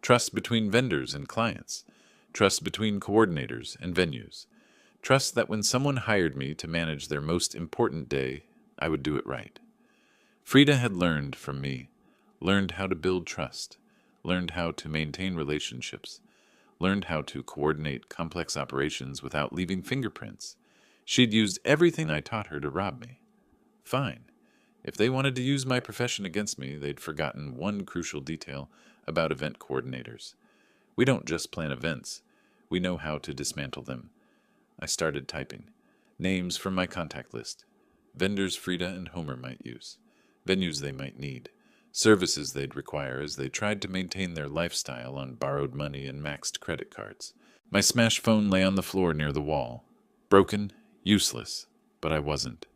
Speaker 1: Trust between vendors and clients. Trust between coordinators and venues. Trust that when someone hired me to manage their most important day, I would do it right. Frida had learned from me, learned how to build trust, learned how to maintain relationships, learned how to coordinate complex operations without leaving fingerprints. She'd used everything I taught her to rob me. Fine. If they wanted to use my profession against me, they'd forgotten one crucial detail about event coordinators. We don't just plan events. We know how to dismantle them. I started typing. Names from my contact list. Vendors Frida and Homer might use. Venues they might need. Services they'd require as they tried to maintain their lifestyle on borrowed money and maxed credit cards. My smashed phone lay on the floor near the wall. Broken, useless, but I wasn't.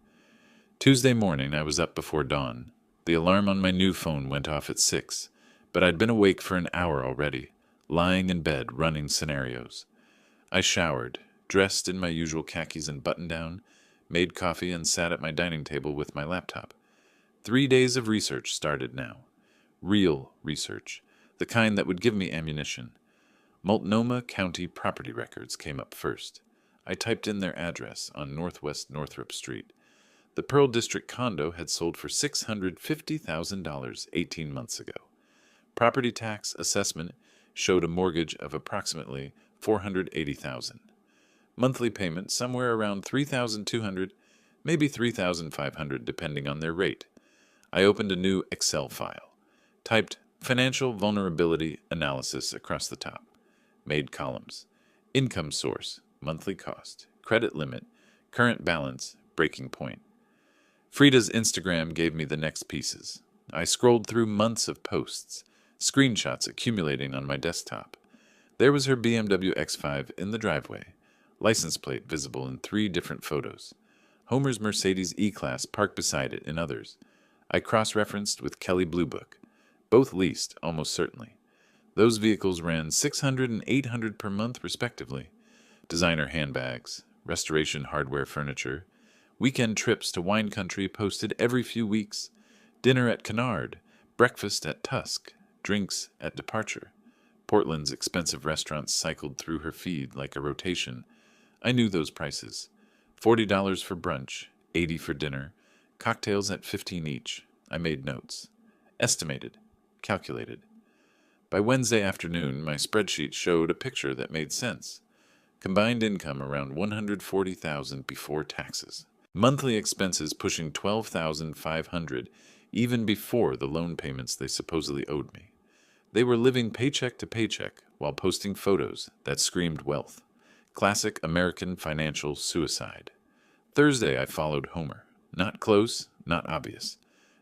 Speaker 1: Tuesday morning I was up before dawn. The alarm on my new phone went off at 6, but I'd been awake for an hour already, lying in bed running scenarios. I showered, dressed in my usual khakis and button-down, made coffee and sat at my dining table with my laptop. 3 days of research started now. Real research, the kind that would give me ammunition. Multnomah County property records came up first. I typed in their address on Northwest Northrop Street. The Pearl District condo had sold for $650,000 18 months ago. Property tax assessment showed a mortgage of approximately $480,000. Monthly payment somewhere around $3,200, maybe $3,500 depending on their rate. I opened a new Excel file, typed financial vulnerability analysis across the top, made columns, income source, monthly cost, credit limit, current balance, breaking point. Frida's Instagram gave me the next pieces. I scrolled through months of posts, screenshots accumulating on my desktop. There was her BMW X5 in the driveway, license plate visible in 3 different photos. Homer's Mercedes E-Class parked beside it in others. I cross-referenced with Kelley Blue Book. Both leased, almost certainly. Those vehicles ran $600 and $800 per month, respectively. Designer handbags, restoration hardware furniture, weekend trips to wine country posted every few weeks, dinner at Kennard, breakfast at Tusk, drinks at departure. Portland's expensive restaurants cycled through her feed like a rotation. I knew those prices. $40 for brunch, $80 for dinner, cocktails at $15 each. I made notes. Estimated. Calculated. By Wednesday afternoon, my spreadsheet showed a picture that made sense. Combined income around $140,000 before taxes. Monthly expenses pushing $12,500 even before the loan payments they supposedly owed me. They were living paycheck to paycheck while posting photos that screamed wealth. Classic American financial suicide. Thursday I followed Homer. Not close, not obvious.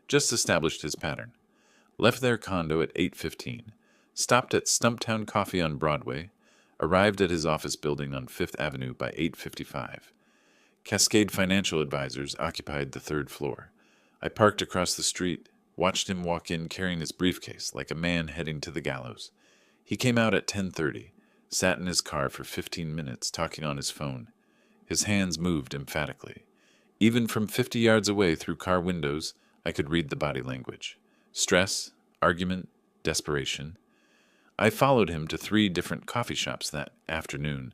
Speaker 1: Just established his pattern. Left their condo at 8:15. Stopped at Stumptown Coffee on Broadway. Arrived at his office building on 5th Avenue by 8:55. Cascade Financial Advisors occupied the 3rd floor. I parked across the street, watched him walk in carrying his briefcase like a man heading to the gallows. He came out at 10:30, sat in his car for 15 minutes talking on his phone. His hands moved emphatically. Even from 50 yards away through car windows, I could read the body language. Stress, argument, desperation. I followed him to 3 different coffee shops that afternoon.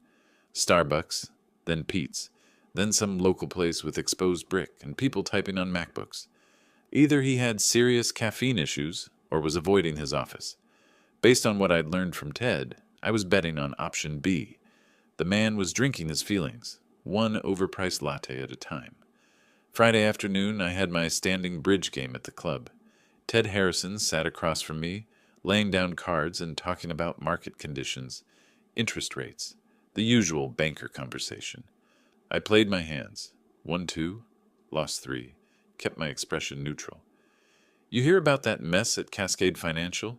Speaker 1: Starbucks, then Pete's, then some local place with exposed brick and people typing on MacBooks. Either he had serious caffeine issues or was avoiding his office. Based on what I'd learned from Ted, I was betting on option B. The man was drinking his feelings, one overpriced latte at a time. Friday afternoon, I had my standing bridge game at the club. Ted Harrison sat across from me, laying down cards and talking about market conditions, interest rates, the usual banker conversation. I played my hands. 1-2, lost 3, kept my expression neutral. You hear about that mess at Cascade Financial?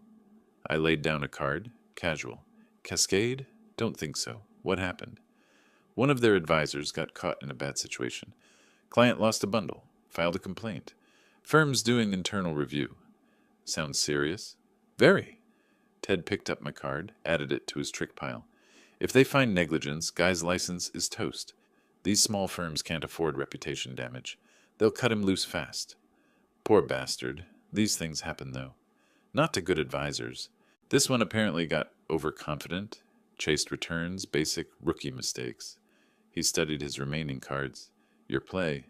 Speaker 1: I laid down a card, casual. Cascade? Don't think so. What happened? One of their advisors got caught in a bad situation. Client lost a bundle, filed a complaint. Firm's doing internal review. Sounds serious? Very. Ted picked up my card, added it to his trick pile. If they find negligence, Guy's license is toast. These small firms can't afford reputation damage. They'll cut him loose fast. Poor bastard. These things happen, though. Not to good advisors. This one apparently got overconfident, chased returns, basic rookie mistakes. He studied his remaining cards. Your play.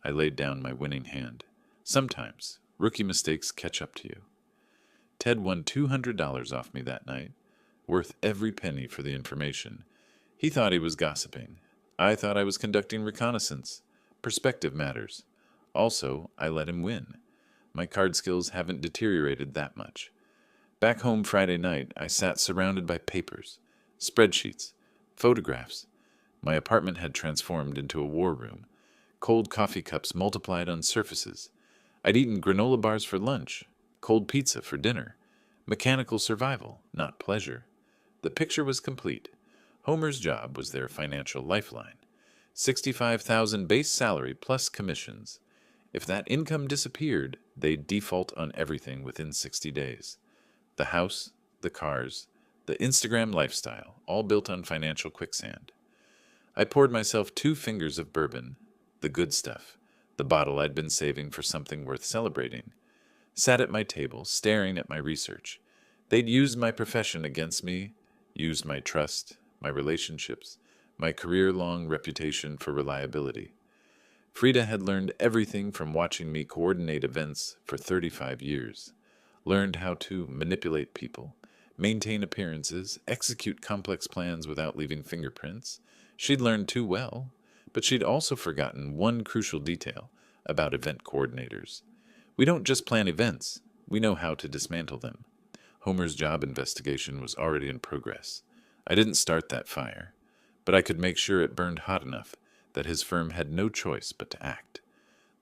Speaker 1: I laid down my winning hand. Sometimes, rookie mistakes catch up to you. Ted won $200 off me that night, worth every penny for the information. He thought he was gossiping. I thought I was conducting reconnaissance. Perspective matters. Also, I let him win. My card skills haven't deteriorated that much. Back home Friday night, I sat surrounded by papers, spreadsheets, photographs. My apartment had transformed into a war room. Cold coffee cups multiplied on surfaces. I'd eaten granola bars for lunch, cold pizza for dinner. Mechanical survival, not pleasure. The picture was complete. Homer's job was their financial lifeline. $65,000 base salary plus commissions. If that income disappeared, they'd default on everything within 60 days. The house, the cars, the Instagram lifestyle, all built on financial quicksand. I poured myself 2 fingers of bourbon, the good stuff, the bottle I'd been saving for something worth celebrating. Sat at my table, staring at my research. They'd used my profession against me, used my trust, my relationships, my career-long reputation for reliability. Frida had learned everything from watching me coordinate events for 35 years. Learned how to manipulate people, maintain appearances, execute complex plans without leaving fingerprints. She'd learned too well, but she'd also forgotten one crucial detail about event coordinators. We don't just plan events, we know how to dismantle them. Homer's job investigation was already in progress. I didn't start that fire, but I could make sure it burned hot enough that his firm had no choice but to act.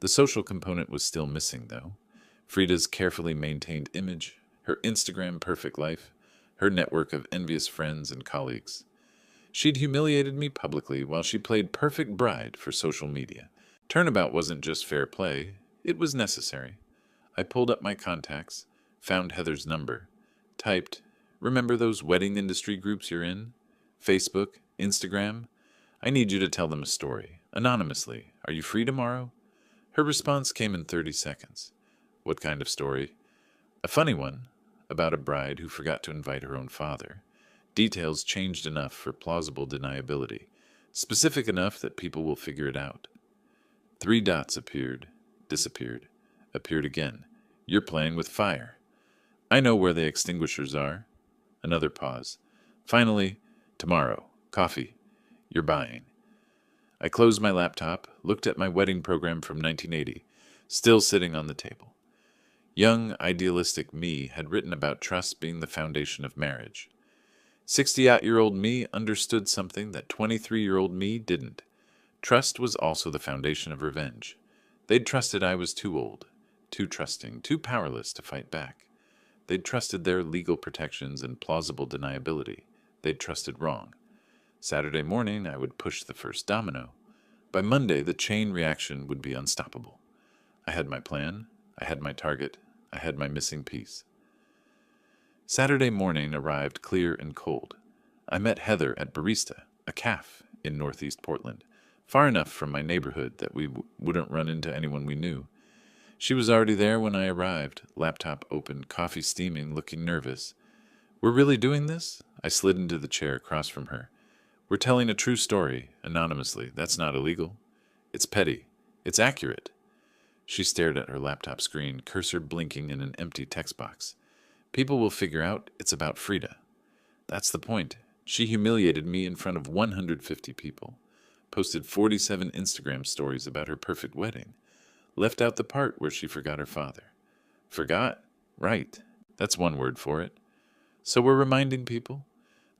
Speaker 1: The social component was still missing, though. Frida's carefully maintained image, her Instagram perfect life, her network of envious friends and colleagues. She'd humiliated me publicly while she played perfect bride for social media. Turnabout wasn't just fair play, it was necessary. I pulled up my contacts, found Heather's number, typed, "Remember those wedding industry groups you're in? Facebook, Instagram? I need you to tell them a story, anonymously. Are you free tomorrow?" Her response came in 30 seconds. "What kind of story?" "A funny one, about a bride who forgot to invite her own father. Details changed enough for plausible deniability, specific enough that people will figure it out." 3 dots appeared, disappeared, appeared again. "You're playing with fire." "I know where the extinguishers are." Another pause. Finally, "Tomorrow. Coffee. You're buying." I closed my laptop, looked at my wedding program from 1980, still sitting on the table. Young, idealistic me had written about trust being the foundation of marriage. 68-year-old me understood something that 23-year-old me didn't. Trust was also the foundation of revenge. They'd trusted I was too old, too trusting, too powerless to fight back. They'd trusted their legal protections and plausible deniability. They'd trusted wrong. Saturday morning, I would push the first domino. By Monday, the chain reaction would be unstoppable. I had my plan. I had my target. I had my missing piece. Saturday morning arrived clear and cold. I met Heather at Barista, a cafe in northeast Portland, far enough from my neighborhood that we wouldn't run into anyone we knew. She was already there when I arrived, laptop open, coffee steaming, looking nervous. "We're really doing this?" I slid into the chair across from her. "We're telling a true story, anonymously. That's not illegal. It's petty. It's accurate." She stared at her laptop screen, cursor blinking in an empty text box. "People will figure out it's about Frida." That's the point. She humiliated me in front of 150 people, posted 47 Instagram stories about her perfect wedding, left out the part where she forgot her father. Forgot? Right. That's one word for it. So we're reminding people.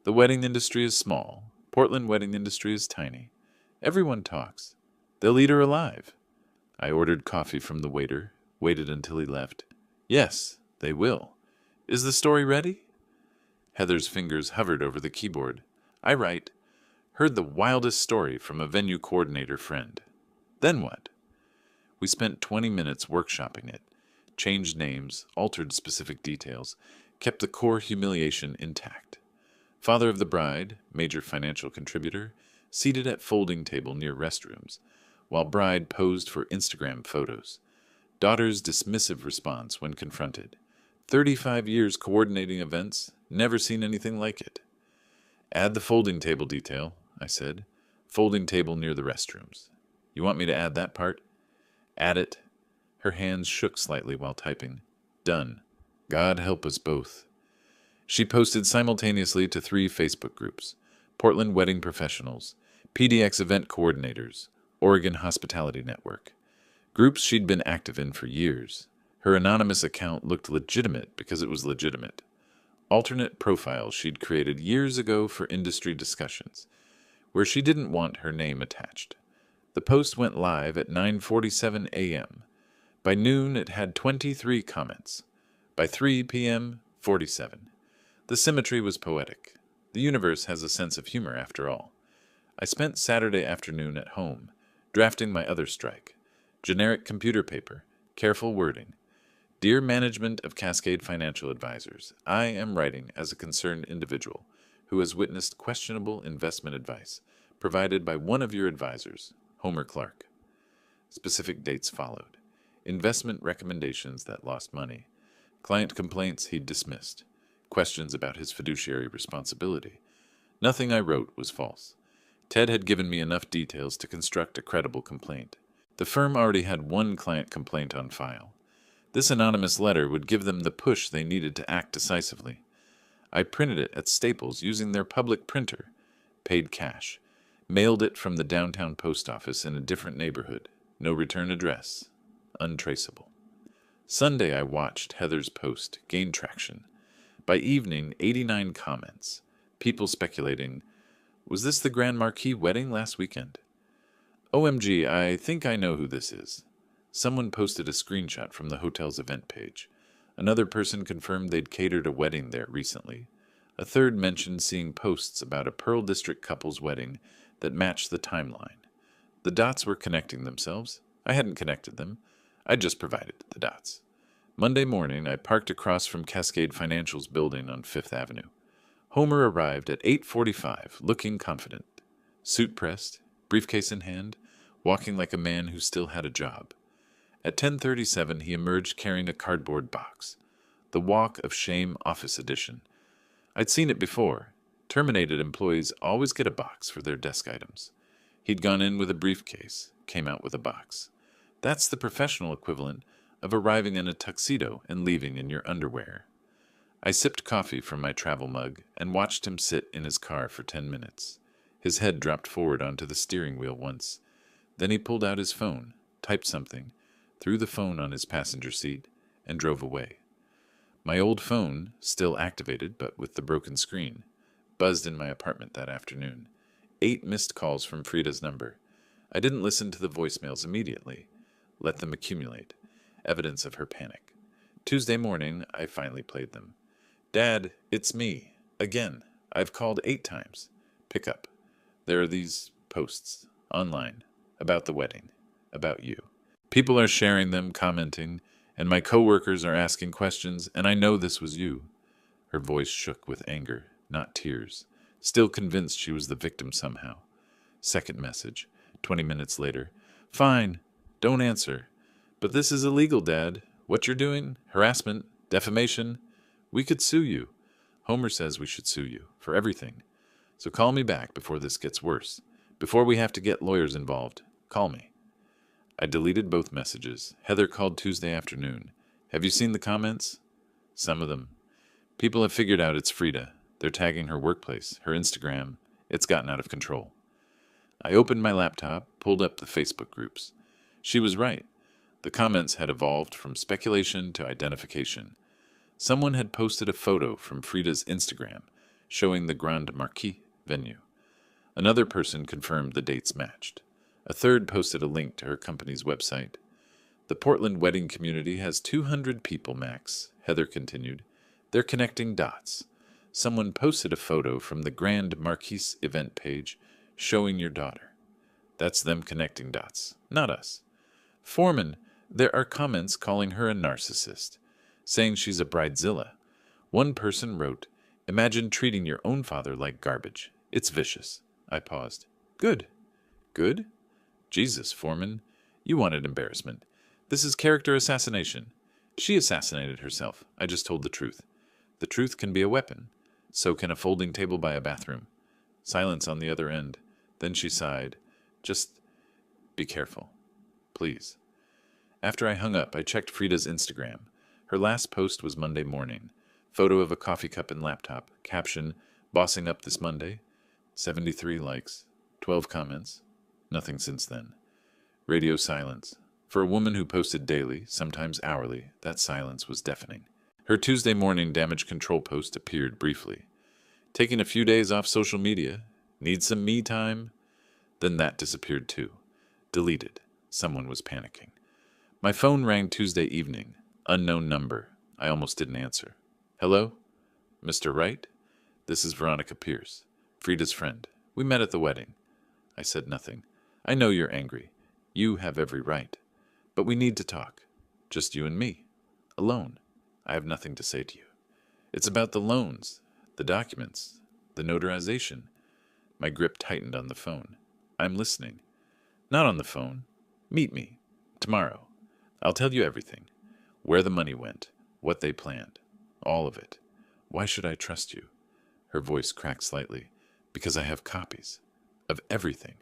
Speaker 1: The wedding industry is small. Portland wedding industry is tiny. Everyone talks. They'll eat her alive. I ordered coffee from the waiter, waited until he left. "Yes, they will. Is the story ready?" Heather's fingers hovered over the keyboard. "I write. Heard the wildest story from a venue coordinator friend." "Then what?" We spent 20 minutes workshopping it, changed names, altered specific details, kept the core humiliation intact. Father of the bride, major financial contributor, seated at folding table near restrooms, while bride posed for Instagram photos. Daughter's dismissive response when confronted. 35 years coordinating events, never seen anything like it. "Add the folding table detail," I said. "Folding table near the restrooms. You want me to add that part?" "Add it." Her hands shook slightly while typing. "Done. God help us both." She posted simultaneously to 3 Facebook groups: Portland Wedding Professionals, PDX Event Coordinators, Oregon Hospitality Network. Groups she'd been active in for years. Her anonymous account looked legitimate because it was legitimate. Alternate profiles she'd created years ago for industry discussions, where she didn't want her name attached. The post went live at 9:47 a.m. By noon, it had 23 comments. By 3 p.m., 47. The symmetry was poetic. The universe has a sense of humor, after all. I spent Saturday afternoon at home, drafting my other strike. Generic computer paper, careful wording. "Dear management of Cascade Financial Advisors, I am writing as a concerned individual who has witnessed questionable investment advice provided by one of your advisors, Homer Clark." Specific dates followed. Investment recommendations that lost money. Client complaints he'd dismissed. Questions about his fiduciary responsibility. Nothing I wrote was false. Ted had given me enough details to construct a credible complaint. The firm already had 1 client complaint on file. This anonymous letter would give them the push they needed to act decisively. I printed it at Staples using their public printer, paid cash, mailed it from the downtown post office in a different neighborhood. No return address. Untraceable. Sunday I watched Heather's post gain traction. By evening, 89 comments. People speculating, was this the Grand Marquis wedding last weekend? OMG, I think I know who this is. Someone posted a screenshot from the hotel's event page. Another person confirmed they'd catered a wedding there recently. A third mentioned seeing posts about a Pearl District couple's wedding that matched the timeline. The dots were connecting themselves. I hadn't connected them. I'd just provided the dots. Monday morning, I parked across from Cascade Financial's building on Fifth Avenue. Homer arrived at 8:45, looking confident. Suit pressed, briefcase in hand, walking like a man who still had a job. At 10:37, he emerged carrying a cardboard box. The Walk of Shame Office Edition. I'd seen it before. Terminated employees always get a box for their desk items. He'd gone in with a briefcase, came out with a box. That's the professional equivalent of arriving in a tuxedo and leaving in your underwear. I sipped coffee from my travel mug and watched him sit in his car for 10 minutes. His head dropped forward onto the steering wheel once. Then he pulled out his phone, typed something, threw the phone on his passenger seat, and drove away. My old phone, still activated but with the broken screen, buzzed in my apartment that afternoon. 8 missed calls from Frida's number. I didn't listen to the voicemails immediately. Let them accumulate. Evidence of her panic. Tuesday morning, I finally played them. Dad, it's me. Again. I've called 8 times. Pick up. There are these posts online about the wedding, about you. People are sharing them, commenting, and my coworkers are asking questions, and I know this was you. Her voice shook with anger, not tears, still convinced she was the victim somehow. Second message, 20 minutes later. Fine, don't answer. But this is illegal, Dad. What you're doing? Harassment? Defamation? We could sue you. Homer says we should sue you, for everything. So call me back before this gets worse. Before we have to get lawyers involved. Call me. I deleted both messages. Heather called Tuesday afternoon. Have you seen the comments? Some of them. People have figured out it's Frida. They're tagging her workplace, her Instagram. It's gotten out of control. I opened my laptop, pulled up the Facebook groups. She was right. The comments had evolved from speculation to identification. Someone had posted a photo from Frida's Instagram showing the Grand Marquis venue. Another person confirmed the dates matched. A third posted a link to her company's website. The Portland wedding community has 200 people max, Heather continued. They're connecting dots. Someone posted a photo from the Grand Marquis event page showing your daughter. That's them connecting dots, not us. Foreman, there are comments calling her a narcissist, saying she's a bridezilla. One person wrote, imagine treating your own father like garbage. It's vicious. I paused. Good. Good? Jesus, Foreman. You wanted embarrassment. This is character assassination. She assassinated herself. I just told the truth. The truth can be a weapon. So can a folding table by a bathroom. Silence on the other end. Then she sighed. Just be careful. Please. After I hung up, I checked Frida's Instagram. Her last post was Monday morning. Photo of a coffee cup and laptop. Caption, bossing up this Monday. 73 likes. 12 comments. Nothing since then. Radio silence. For a woman who posted daily, sometimes hourly, that silence was deafening. Her Tuesday morning damage control post appeared briefly. Taking a few days off social media. Need some me time? Then that disappeared too. Deleted. Someone was panicking. My phone rang Tuesday evening. Unknown number. I almost didn't answer. Hello? Mr. Wright? This is Veronica Pierce, Frida's friend. We met at the wedding. I said nothing. I know you're angry. You have every right. But we need to talk. Just you and me. Alone. I have nothing to say to you. It's about the loans, the documents, the notarization. My grip tightened on the phone. I'm listening. Not on the phone. Meet me. Tomorrow. I'll tell you everything. Where the money went. What they planned. All of it. Why should I trust you? Her voice cracked slightly. Because I have copies. Of everything.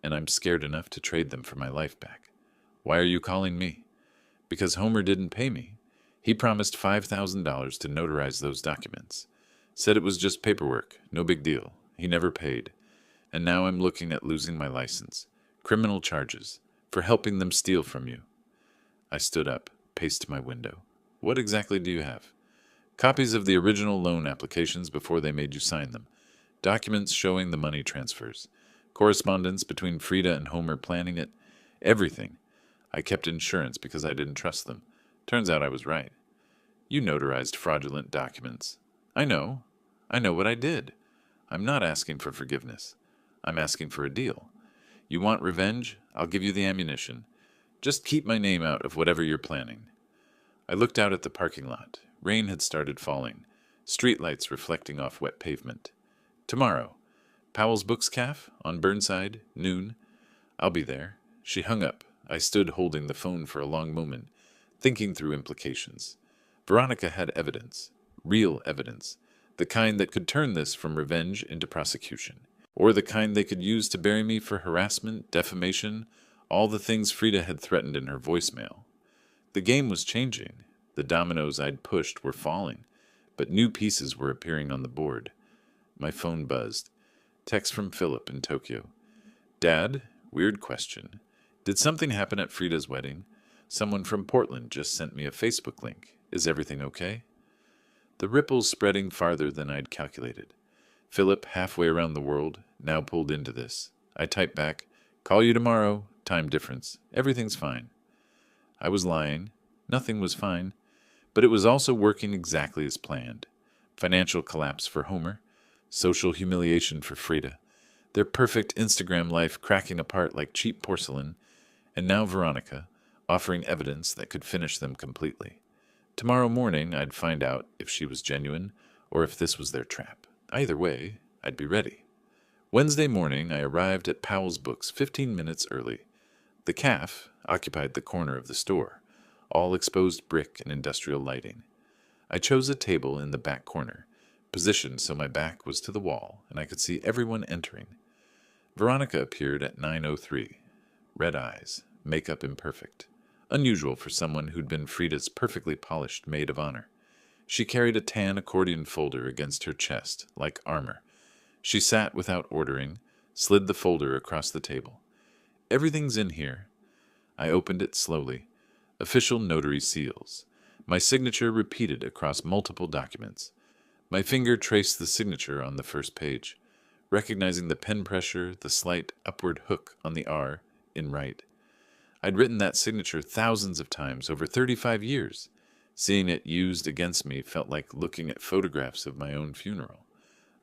Speaker 1: And I'm scared enough to trade them for my life back. Why are you calling me? Because Homer didn't pay me. He promised $5,000 to notarize those documents. Said it was just paperwork, no big deal. He never paid. And now I'm looking at losing my license. Criminal charges. For helping them steal from you. I stood up, paced to my window. What exactly do you have? Copies of the original loan applications before they made you sign them. Documents showing the money transfers. Correspondence between Frida and Homer planning it. Everything. I kept insurance because I didn't trust them. Turns out I was right. You notarized fraudulent documents. I know. I know what I did. I'm not asking for forgiveness. I'm asking for a deal. You want revenge? I'll give you the ammunition. Just keep my name out of whatever you're planning. I looked out at the parking lot. Rain had started falling, streetlights reflecting off wet pavement. Tomorrow. Powell's Books Caf, on Burnside, noon. I'll be there. She hung up. I stood holding the phone for a long moment, thinking through implications. Veronica had evidence. Real evidence. The kind that could turn this from revenge into prosecution. Or the kind they could use to bury me for harassment, defamation, all the things Frida had threatened in her voicemail. The game was changing. The dominoes I'd pushed were falling, but new pieces were appearing on the board. My phone buzzed. Text from Philip in Tokyo. Dad, weird question. Did something happen at Frida's wedding? Someone from Portland just sent me a Facebook link. Is everything okay? The ripples spreading farther than I'd calculated. Philip, halfway around the world, now pulled into this. I typed back, call you tomorrow, time difference. Everything's fine. I was lying. Nothing was fine. But it was also working exactly as planned. Financial collapse for Homer. Social humiliation for Frida. Their perfect Instagram life cracking apart like cheap porcelain. And now Veronica, offering evidence that could finish them completely. Tomorrow morning, I'd find out if she was genuine or if this was their trap. Either way, I'd be ready. Wednesday morning, I arrived at Powell's Books 15 minutes early. The caf occupied the corner of the store, all exposed brick and industrial lighting. I chose a table in the back corner, positioned so my back was to the wall and I could see everyone entering. Veronica appeared at 9:03. Red eyes, makeup imperfect. Unusual for someone who'd been Frida's perfectly polished maid of honor. She carried a tan accordion folder against her chest, like armor. She sat without ordering, slid the folder across the table. Everything's in here. I opened it slowly. Official notary seals. My signature repeated across multiple documents. My finger traced the signature on the first page, recognizing the pen pressure, the slight upward hook on the R in right. I'd written that signature thousands of times over 35 years. Seeing it used against me felt like looking at photographs of my own funeral.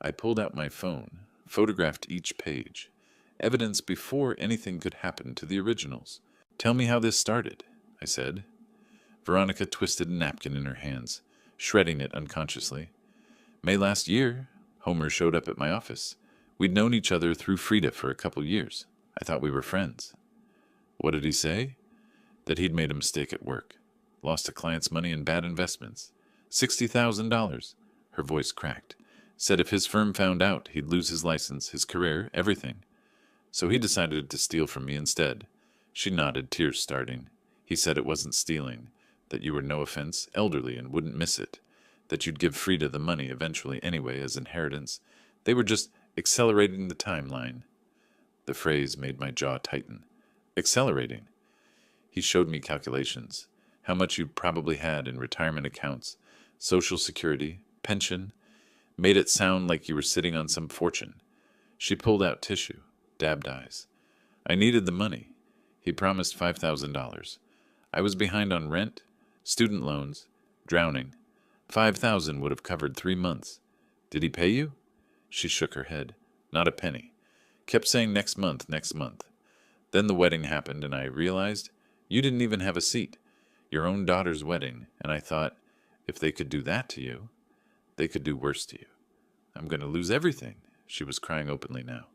Speaker 1: I pulled out my phone, photographed each page. Evidence before anything could happen to the originals. Tell me how this started, I said. Veronica twisted a napkin in her hands, shredding it unconsciously. May last year, Homer showed up at my office. We'd known each other through Frida for a couple years. I thought we were friends. What did he say? That he'd made a mistake at work. Lost a client's money in bad investments. $60,000. Her voice cracked. Said if his firm found out, he'd lose his license, his career, everything. So he decided to steal from me instead. She nodded, tears starting. He said it wasn't stealing, that you were, no offense, elderly and wouldn't miss it, that you'd give Frida the money eventually anyway as inheritance. They were just accelerating the timeline. The phrase made my jaw tighten. Accelerating. He showed me calculations. How much you'd probably had in retirement accounts, Social Security, pension. Made it sound like you were sitting on some fortune. She pulled out tissue, dabbed eyes. I needed the money. He promised $5,000. I was behind on rent, student loans, drowning. $5,000 would have covered 3 months. Did he pay you? She shook her head. Not a penny. Kept saying next month, next month. Then the wedding happened, and I realized you didn't even have a seat. Your own daughter's wedding, and I thought, if they could do that to you, they could do worse to you. I'm going to lose everything. She was crying openly now.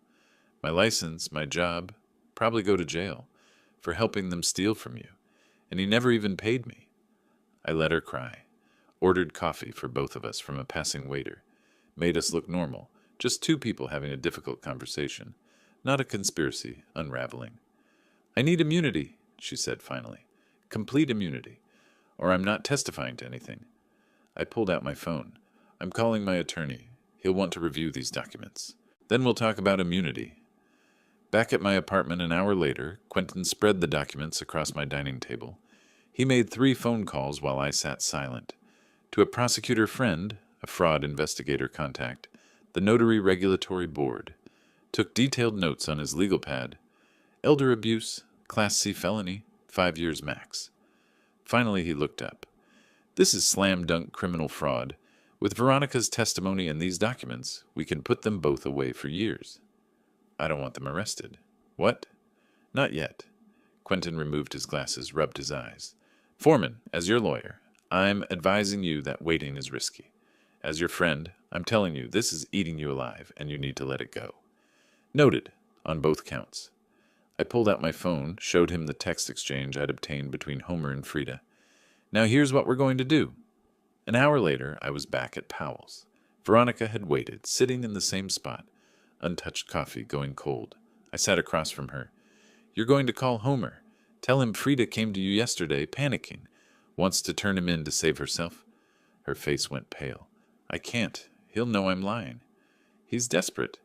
Speaker 1: My license, my job, probably go to jail for helping them steal from you. And he never even paid me. I let her cry. Ordered coffee for both of us from a passing waiter. Made us look normal, just two people having a difficult conversation. Not a conspiracy unraveling. I need immunity, she said finally. Complete immunity, or I'm not testifying to anything. I pulled out my phone. I'm calling my attorney. He'll want to review these documents. Then we'll talk about immunity. Back at my apartment an hour later, Quentin spread the documents across my dining table. He made 3 phone calls while I sat silent. To a prosecutor friend, a fraud investigator contact, the Notary Regulatory Board. Took detailed notes on his legal pad. Elder abuse, Class C felony, 5 years max. Finally he looked up. This is slam dunk criminal fraud. With Veronica's testimony and these documents, we can put them both away for years. I don't want them arrested. What? Not yet. Quentin removed his glasses, rubbed his eyes. Foreman, as your lawyer, I'm advising you that waiting is risky. As your friend, I'm telling you this is eating you alive, and you need to let it go. Noted, on both counts. I pulled out my phone, showed him the text exchange I'd obtained between Homer and Frida. Now here's what we're going to do. An hour later, I was back at Powell's. Veronica had waited, sitting in the same spot, untouched coffee going cold. I sat across from her. You're going to call Homer. Tell him Frida came to you yesterday, panicking. Wants to turn him in to save herself. Her face went pale. I can't. He'll know I'm lying. He's desperate.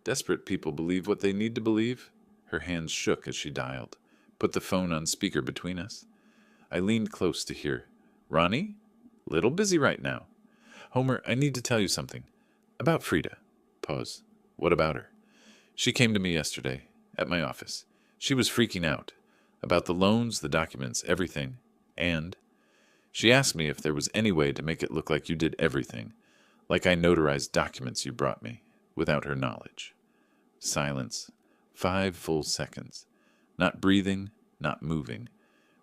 Speaker 1: Desperate people believe what they need to believe. Her hands shook as she dialed. Put the phone on speaker between us. I leaned close to hear. Ronnie? Little busy right now. Homer, I need to tell you something. About Frida. Pause. What about her? She came to me yesterday, at my office. She was freaking out. About the loans, the documents, everything. And she asked me if there was any way to make it look like you did everything. Like I notarized documents you brought me, without her knowledge. Silence. 5 full seconds. Not breathing, not moving.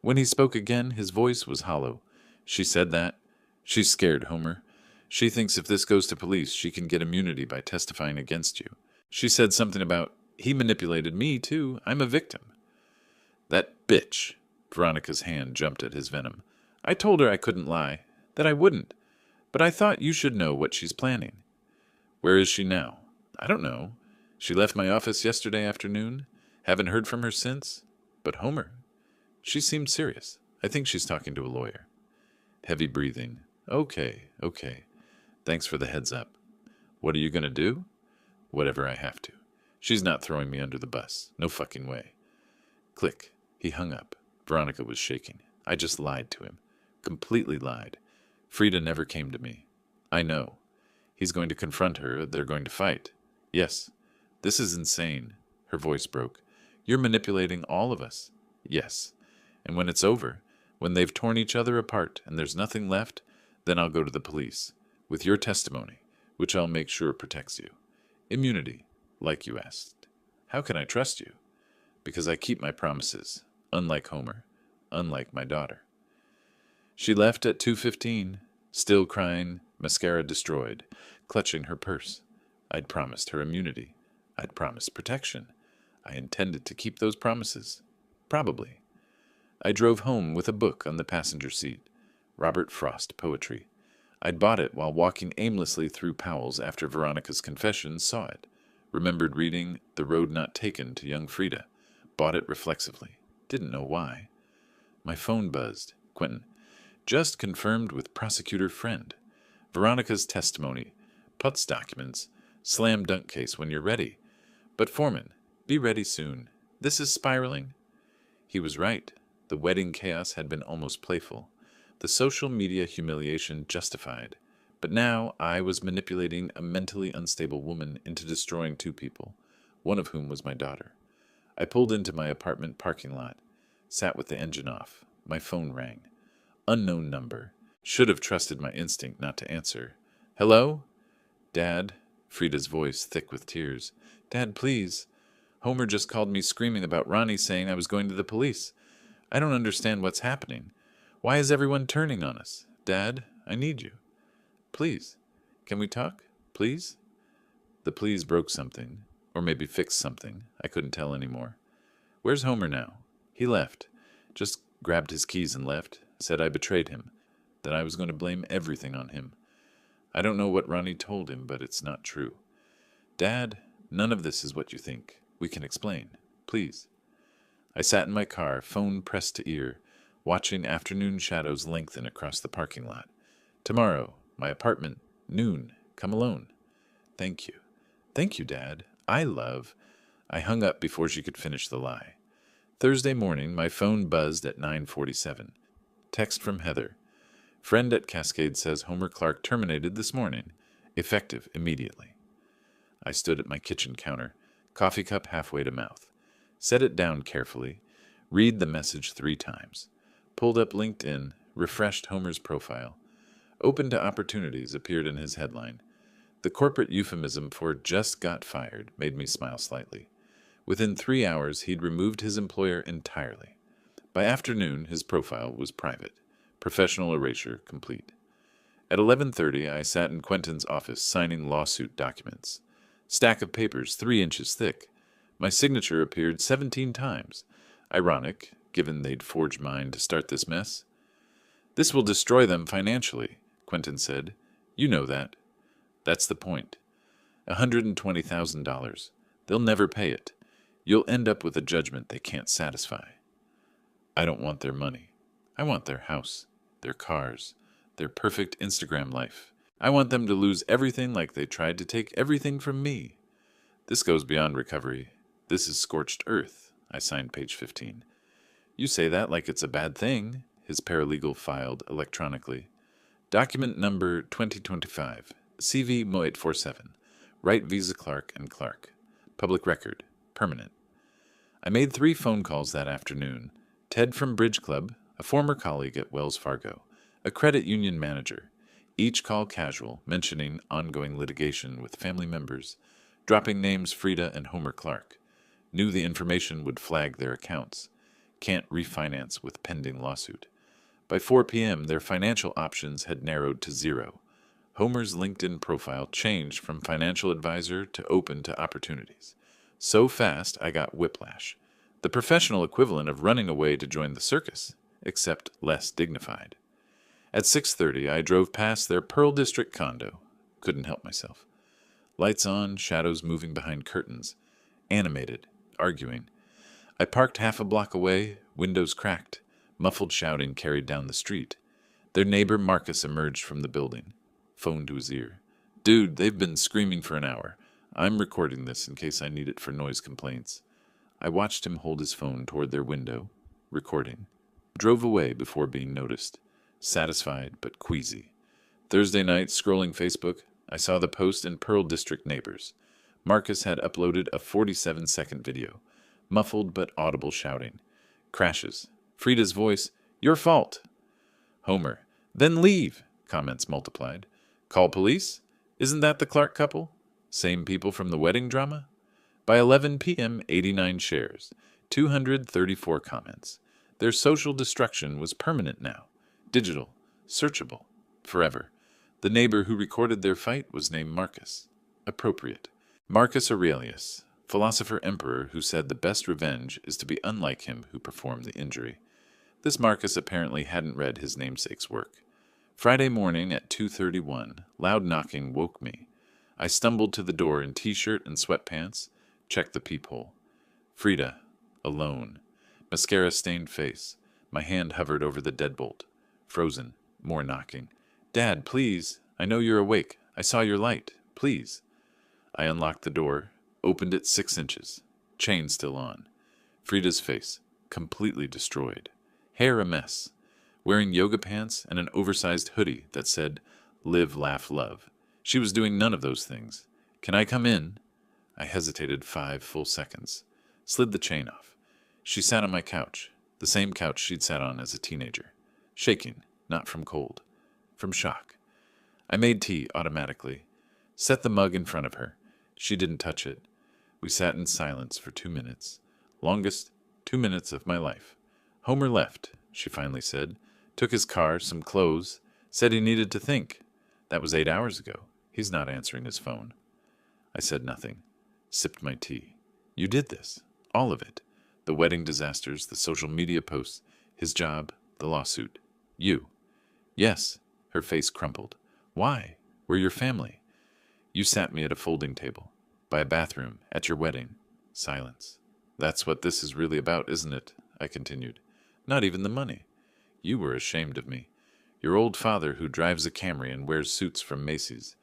Speaker 1: When he spoke again, his voice was hollow. She said that. She's scared, Homer. She thinks if this goes to police, she can get immunity by testifying against you. She said something about, he manipulated me, too. I'm a victim. That bitch. Veronica's hand jumped at his venom. I told her I couldn't lie, that I wouldn't. But I thought you should know what she's planning. Where is she now? I don't know. She left my office yesterday afternoon. Haven't heard from her since. But Homer, she seemed serious. I think she's talking to a lawyer. Heavy breathing. Okay. Thanks for the heads up. What are you going to do? Whatever I have to. She's not throwing me under the bus. No fucking way. Click. He hung up. Veronica was shaking. I just lied to him. Completely lied. Frida never came to me. I know. He's going to confront her. They're going to fight. Yes. This is insane. Her voice broke. You're manipulating all of us. Yes. And when it's over, when they've torn each other apart and there's nothing left, then I'll go to the police. With your testimony, which I'll make sure protects you. Immunity, like you asked. How can I trust you? Because I keep my promises, unlike Homer, unlike my daughter. She left at 2:15, still crying, mascara destroyed, clutching her purse. I'd promised her immunity. I'd promised protection. I intended to keep those promises. Probably. I drove home with a book on the passenger seat. Robert Frost poetry. I'd bought it while walking aimlessly through Powell's after Veronica's confession, saw it. Remembered reading The Road Not Taken to young Frida. Bought it reflexively. Didn't know why. My phone buzzed. Quentin. Just confirmed with prosecutor friend. Veronica's testimony. Putz documents. Slam dunk case when you're ready. But Foreman, be ready soon. This is spiraling. He was right. The wedding chaos had been almost playful. The social media humiliation justified. But now I was manipulating a mentally unstable woman into destroying 2 people, one of whom was my daughter. I pulled into my apartment parking lot, sat with the engine off. My phone rang. Unknown number. Should have trusted my instinct not to answer. Hello? Dad? Frida's voice thick with tears. Dad, please. Homer just called me screaming about Ronnie saying I was going to the police. I don't understand what's happening. Why is everyone turning on us? Dad, I need you. Please. Can we talk? Please? The please broke something. Or maybe fixed something. I couldn't tell anymore. Where's Homer now? He left. Just grabbed his keys and left. Said I betrayed him. That I was going to blame everything on him. I don't know what Ronnie told him, but it's not true. Dad, none of this is what you think. We can explain. Please. I sat in my car, phone pressed to ear, watching afternoon shadows lengthen across the parking lot. Tomorrow, my apartment, noon. Come alone. Thank you. Thank you, Dad. I hung up before she could finish the lie. Thursday morning, my phone buzzed at 9:47. Text from Heather. Friend at Cascade says Homer Clark terminated this morning. Effective immediately. I stood at my kitchen counter, coffee cup halfway to mouth. Set it down carefully. Read the message 3 times. Pulled up LinkedIn. refreshed Homer's profile. Open to opportunities appeared in his headline. The corporate euphemism for just got fired made me smile slightly. Within 3 hours, he'd removed his employer entirely. By afternoon, his profile was private. Professional erasure complete. At 11:30, I sat in Quentin's office signing lawsuit documents. Stack of papers 3 inches thick. My signature appeared 17 times. Ironic, given they'd forged mine to start this mess. "This will destroy them financially," Quentin said. "You know that." "That's the point. $120,000. They'll never pay it. You'll end up with a judgment they can't satisfy." "I don't want their money. I want their house, their cars, their perfect Instagram life. I want them to lose everything like they tried to take everything from me. This goes beyond recovery. This is scorched earth." I signed page 15. "You say that like it's a bad thing," his paralegal filed electronically. "Document number 2025, CV Mo847, Wright Visa Clark and Clark. Public record, permanent." I made 3 phone calls that afternoon. Ted from Bridge Club, a former colleague at Wells Fargo, a credit union manager, each call casual, mentioning ongoing litigation with family members, dropping names Frida and Homer Clark. Knew the information would flag their accounts. Can't refinance with pending lawsuit. By 4 p.m., their financial options had narrowed to 0. Homer's LinkedIn profile changed from financial advisor to open to opportunities. So fast, I got whiplash. The professional equivalent of running away to join the circus, except less dignified. At 6:30, I drove past their Pearl District condo. Couldn't help myself. Lights on, shadows moving behind curtains. Animated, arguing. I parked half a block away, windows cracked. Muffled shouting carried down the street. Their neighbor Marcus emerged from the building. Phone to his ear. "Dude, they've been screaming for an hour. I'm recording this in case I need it for noise complaints." I watched him hold his phone toward their window, recording. Drove away before being noticed. Satisfied but queasy. Thursday night, scrolling Facebook, I saw the post in Pearl District Neighbors. Marcus had uploaded a 47-second video. Muffled but audible shouting. Crashes. Frida's voice, "Your fault." Homer, "Then leave," comments multiplied. "Call police? Isn't that the Clark couple? Same people from the wedding drama?" By 11 p.m., 89 shares, 234 comments. Their social destruction was permanent now. Digital, searchable, forever. The neighbor who recorded their fight was named Marcus. Appropriate. Marcus Aurelius, philosopher emperor who said the best revenge is to be unlike him who performed the injury. This Marcus apparently hadn't read his namesake's work. Friday morning at 2:31, loud knocking woke me. I stumbled to the door in t-shirt and sweatpants, checked the peephole. Frida, alone. Mascara-stained face. My hand hovered over the deadbolt. Frozen. More knocking. "Dad, please. I know you're awake. I saw your light. Please." I unlocked the door, opened it 6 inches. Chain still on. Frida's face, completely destroyed. Hair a mess. Wearing yoga pants and an oversized hoodie that said, "Live, laugh, love." She was doing none of those things. "Can I come in?" I hesitated 5 full seconds. Slid the chain off. She sat on my couch, the same couch she'd sat on as a teenager. Shaking, not from cold, from shock. I made tea automatically. Set the mug in front of her. She didn't touch it. We sat in silence for 2 minutes. Longest 2 minutes of my life. Homer left, she finally said. Took his car, some clothes. Said he needed to think. That was 8 hours ago. He's not answering his phone. I said nothing. Sipped my tea. You did this. All of it. The wedding disasters, the social media posts, his job, the lawsuit. You. Yes. Her face crumpled. Why? We're your family. You sat me at a folding table. By a bathroom. At your wedding. Silence. That's what this is really about, isn't it? I continued. Not even the money. You were ashamed of me. Your old father who drives a Camry and wears suits from Macy's.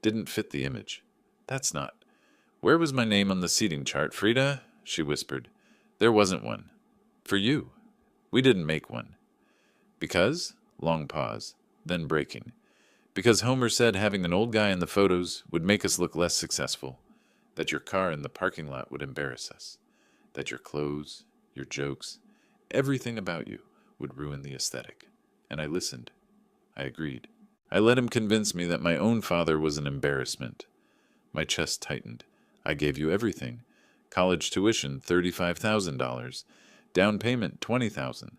Speaker 1: Didn't fit the image. That's not. Where was my name on the seating chart, Frida? She whispered. There wasn't one. For you. We didn't make one. Because? Long pause. Then breaking. Because Homer said having an old guy in the photos would make us look less successful. That your car in the parking lot would embarrass us. That your clothes, your jokes, everything about you would ruin the aesthetic. and I listened. I agreed. I let him convince me that my own father was an embarrassment. My chest tightened. I gave you everything. College tuition, $35,000. Down payment, $20,000.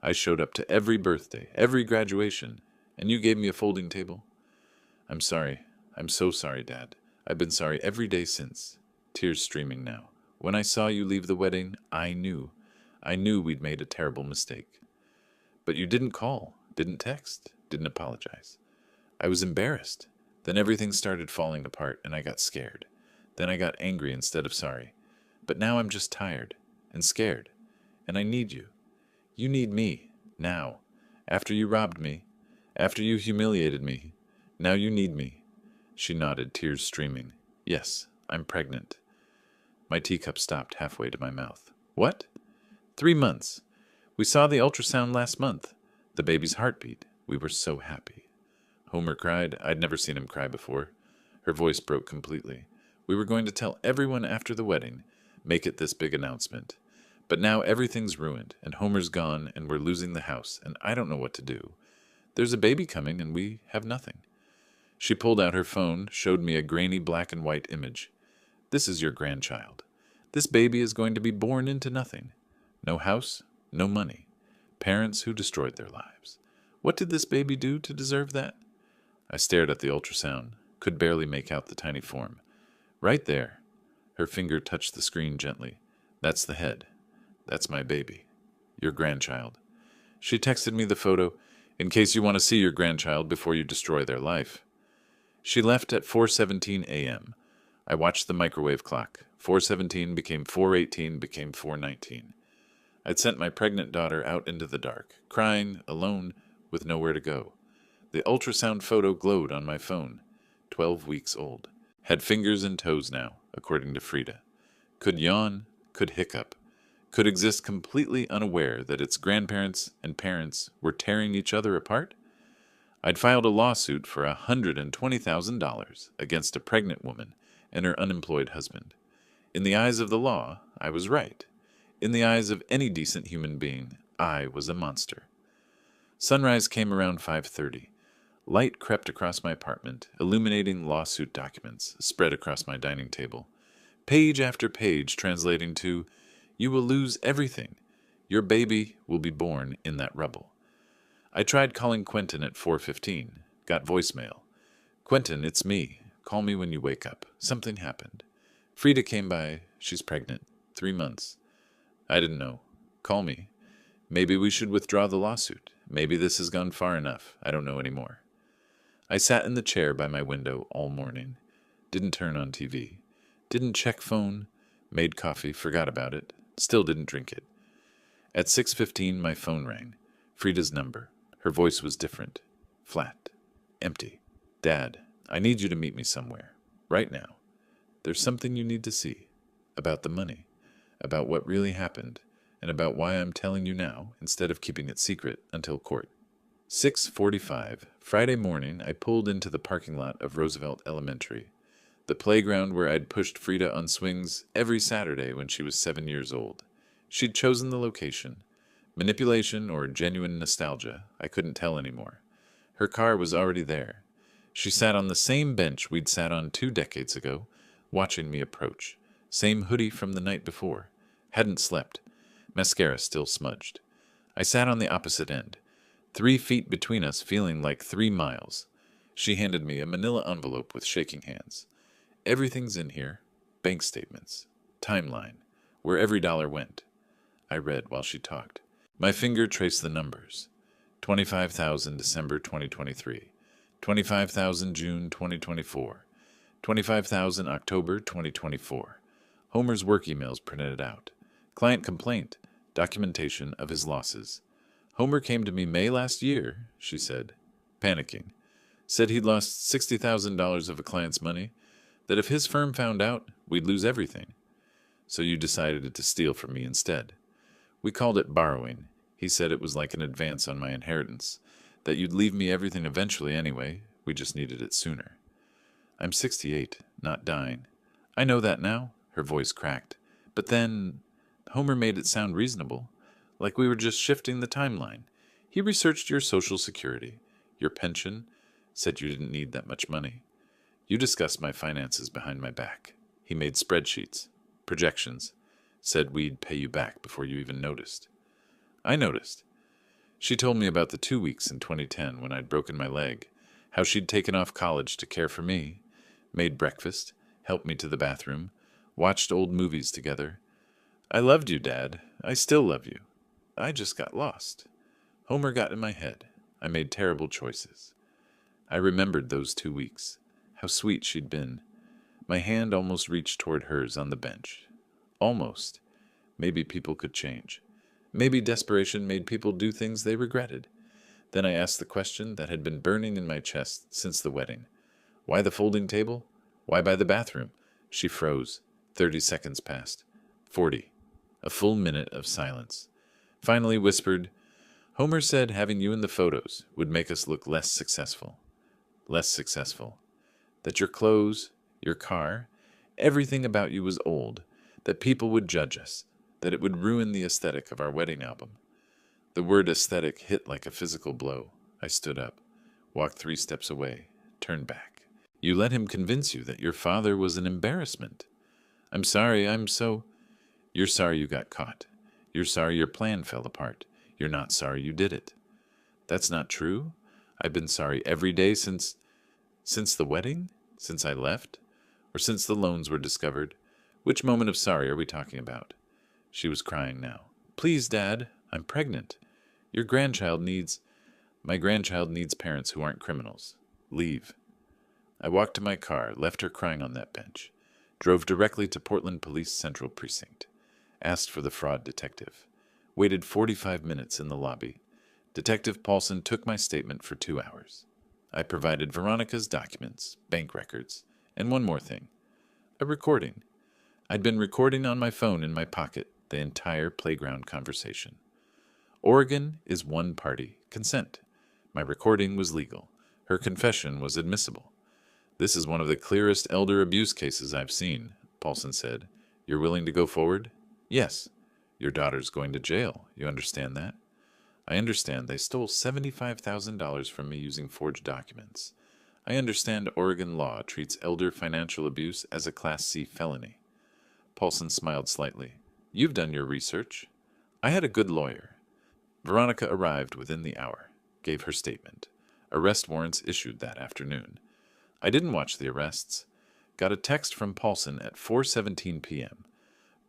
Speaker 1: I showed up to every birthday, every graduation, and you gave me a folding table. I'm sorry. I'm so sorry, Dad. I've been sorry every day since. Tears streaming now. When I saw you leave the wedding, I knew. I knew we'd made a terrible mistake. But you didn't call, didn't text, didn't apologize. I was embarrassed. Then everything started falling apart, and I got scared. Then I got angry instead of sorry. But now I'm just tired and scared, and I need you. You need me, now. After you robbed me, after you humiliated me, now you need me. She nodded, tears streaming. Yes, I'm pregnant. My teacup stopped halfway to my mouth. What? 3 months. We saw the ultrasound last month. The baby's heartbeat. We were so happy. Homer cried. I'd never seen him cry before. Her voice broke completely. We were going to tell everyone after the wedding, make it this big announcement. But now everything's ruined, and Homer's gone, and we're losing the house, and I don't know what to do. There's a baby coming, and we have nothing. She pulled out her phone, showed me a grainy black and white image. This is your grandchild. This baby is going to be born into nothing. No house, no money. Parents who destroyed their lives. What did this baby do to deserve that? I stared at the ultrasound, could barely make out the tiny form. Right there. Her finger touched the screen gently. That's the head. That's my baby. Your grandchild. She texted me the photo, in case you want to see your grandchild before you destroy their life. She left at 4:17 a.m. I watched the microwave clock. 4:17 became 4:18, became 4:19. I'd sent my pregnant daughter out into the dark, crying, alone, with nowhere to go. The ultrasound photo glowed on my phone. 12 weeks old. Had fingers and toes now, according to Frida. Could yawn, could hiccup, could exist completely unaware that its grandparents and parents were tearing each other apart? I'd filed a lawsuit for $120,000 against a pregnant woman and her unemployed husband. In the eyes of the law, I was right. In the eyes of any decent human being, I was a monster. Sunrise came around 5:30. Light crept across my apartment, illuminating lawsuit documents spread across my dining table. Page after page translating to, "You will lose everything. Your baby will be born in that rubble." I tried calling Quentin at 4:15. Got voicemail. "Quentin, it's me. Call me when you wake up. Something happened. Frida came by. She's pregnant. 3 months. I didn't know. Call me. Maybe we should withdraw the lawsuit. Maybe this has gone far enough. I don't know anymore." I sat in the chair by my window all morning. Didn't turn on TV. Didn't check phone. Made coffee, forgot about it. Still didn't drink it. At 6:15 my phone rang. Frida's number. Her voice was different. Flat. Empty. "Dad, I need you to meet me somewhere. Right now. There's something you need to see. About the money. About what really happened. And about why I'm telling you now, instead of keeping it secret until court." 6:45. Friday morning, I pulled into the parking lot of Roosevelt Elementary, the playground where I'd pushed Frida on swings every Saturday when she was 7 years old. She'd chosen the location. Manipulation or genuine nostalgia, I couldn't tell anymore. Her car was already there. She sat on the same bench we'd sat on 2 decades ago, watching me approach. Same hoodie from the night before. Hadn't slept. Mascara still smudged. I sat on the opposite end. 3 feet between us, feeling like 3 miles. She handed me a manila envelope with shaking hands. "Everything's in here. Bank statements. Timeline. Where every dollar went." I read while she talked. My finger traced the numbers. 25,000 December 2023. 25,000 June 2024. 25,000 October 2024. Homer's work emails printed out. Client complaint. Documentation of his losses. "Homer came to me May last year," she said, panicking. "Said he'd lost $60,000 of a client's money, that if his firm found out, we'd lose everything. So you decided to steal from me instead. We called it borrowing. He said it was like an advance on my inheritance, that you'd leave me everything eventually anyway, we just needed it sooner. I'm 68, not dying. I know that now," her voice cracked. "But then, Homer made it sound reasonable. Like we were just shifting the timeline. He researched your Social Security, your pension, said you didn't need that much money. You discussed my finances behind my back. He made spreadsheets, projections, said we'd pay you back before you even noticed. I noticed. She told me about the 2 weeks in 2010 when I'd broken my leg, how she'd taken off college to care for me, made breakfast, helped me to the bathroom, watched old movies together. I loved you, Dad. I still love you. I just got lost. Homer got in my head. I made terrible choices. I remembered those 2 weeks, how sweet she'd been. My hand almost reached toward hers on the bench. Almost. Maybe people could change. Maybe desperation made people do things they regretted. Then I asked the question that had been burning in my chest since the wedding. Why the folding table? Why by the bathroom? She froze. 30 seconds passed. 40. A full minute of silence. Finally whispered, Homer said having you in the photos would make us look less successful. Less successful. That your clothes, your car, everything about you was old, that people would judge us, that it would ruin the aesthetic of our wedding album. The word aesthetic hit like a physical blow. I stood up, walked 3 steps away, turned back. You let him convince you that your father was an embarrassment. I'm sorry, You're sorry you got caught. You're sorry your plan fell apart. You're not sorry you did it. That's not true. I've been sorry every day since the wedding? Since I left? Or since the loans were discovered? Which moment of sorry are we talking about? She was crying now. Please, Dad, I'm pregnant. My grandchild needs parents who aren't criminals. Leave. I walked to my car, left her crying on that bench, drove directly to Portland Police Central Precinct, asked for the fraud detective, waited 45 minutes in the lobby. Detective Paulson took my statement for 2 hours. I provided Veronica's documents, bank records, and one more thing. A recording. I'd been recording on my phone in my pocket the entire playground conversation. Oregon is one party, consent. My recording was legal. Her confession was admissible. This is one of the clearest elder abuse cases I've seen, Paulson said. You're willing to go forward? Yes. Your daughter's going to jail. You understand that? I understand they stole $75,000 from me using forged documents. I understand Oregon law treats elder financial abuse as a Class C felony. Paulson smiled slightly. You've done your research. I had a good lawyer. Veronica arrived within the hour, gave her statement. Arrest warrants issued that afternoon. I didn't watch the arrests. Got a text from Paulson at 4:17 p.m.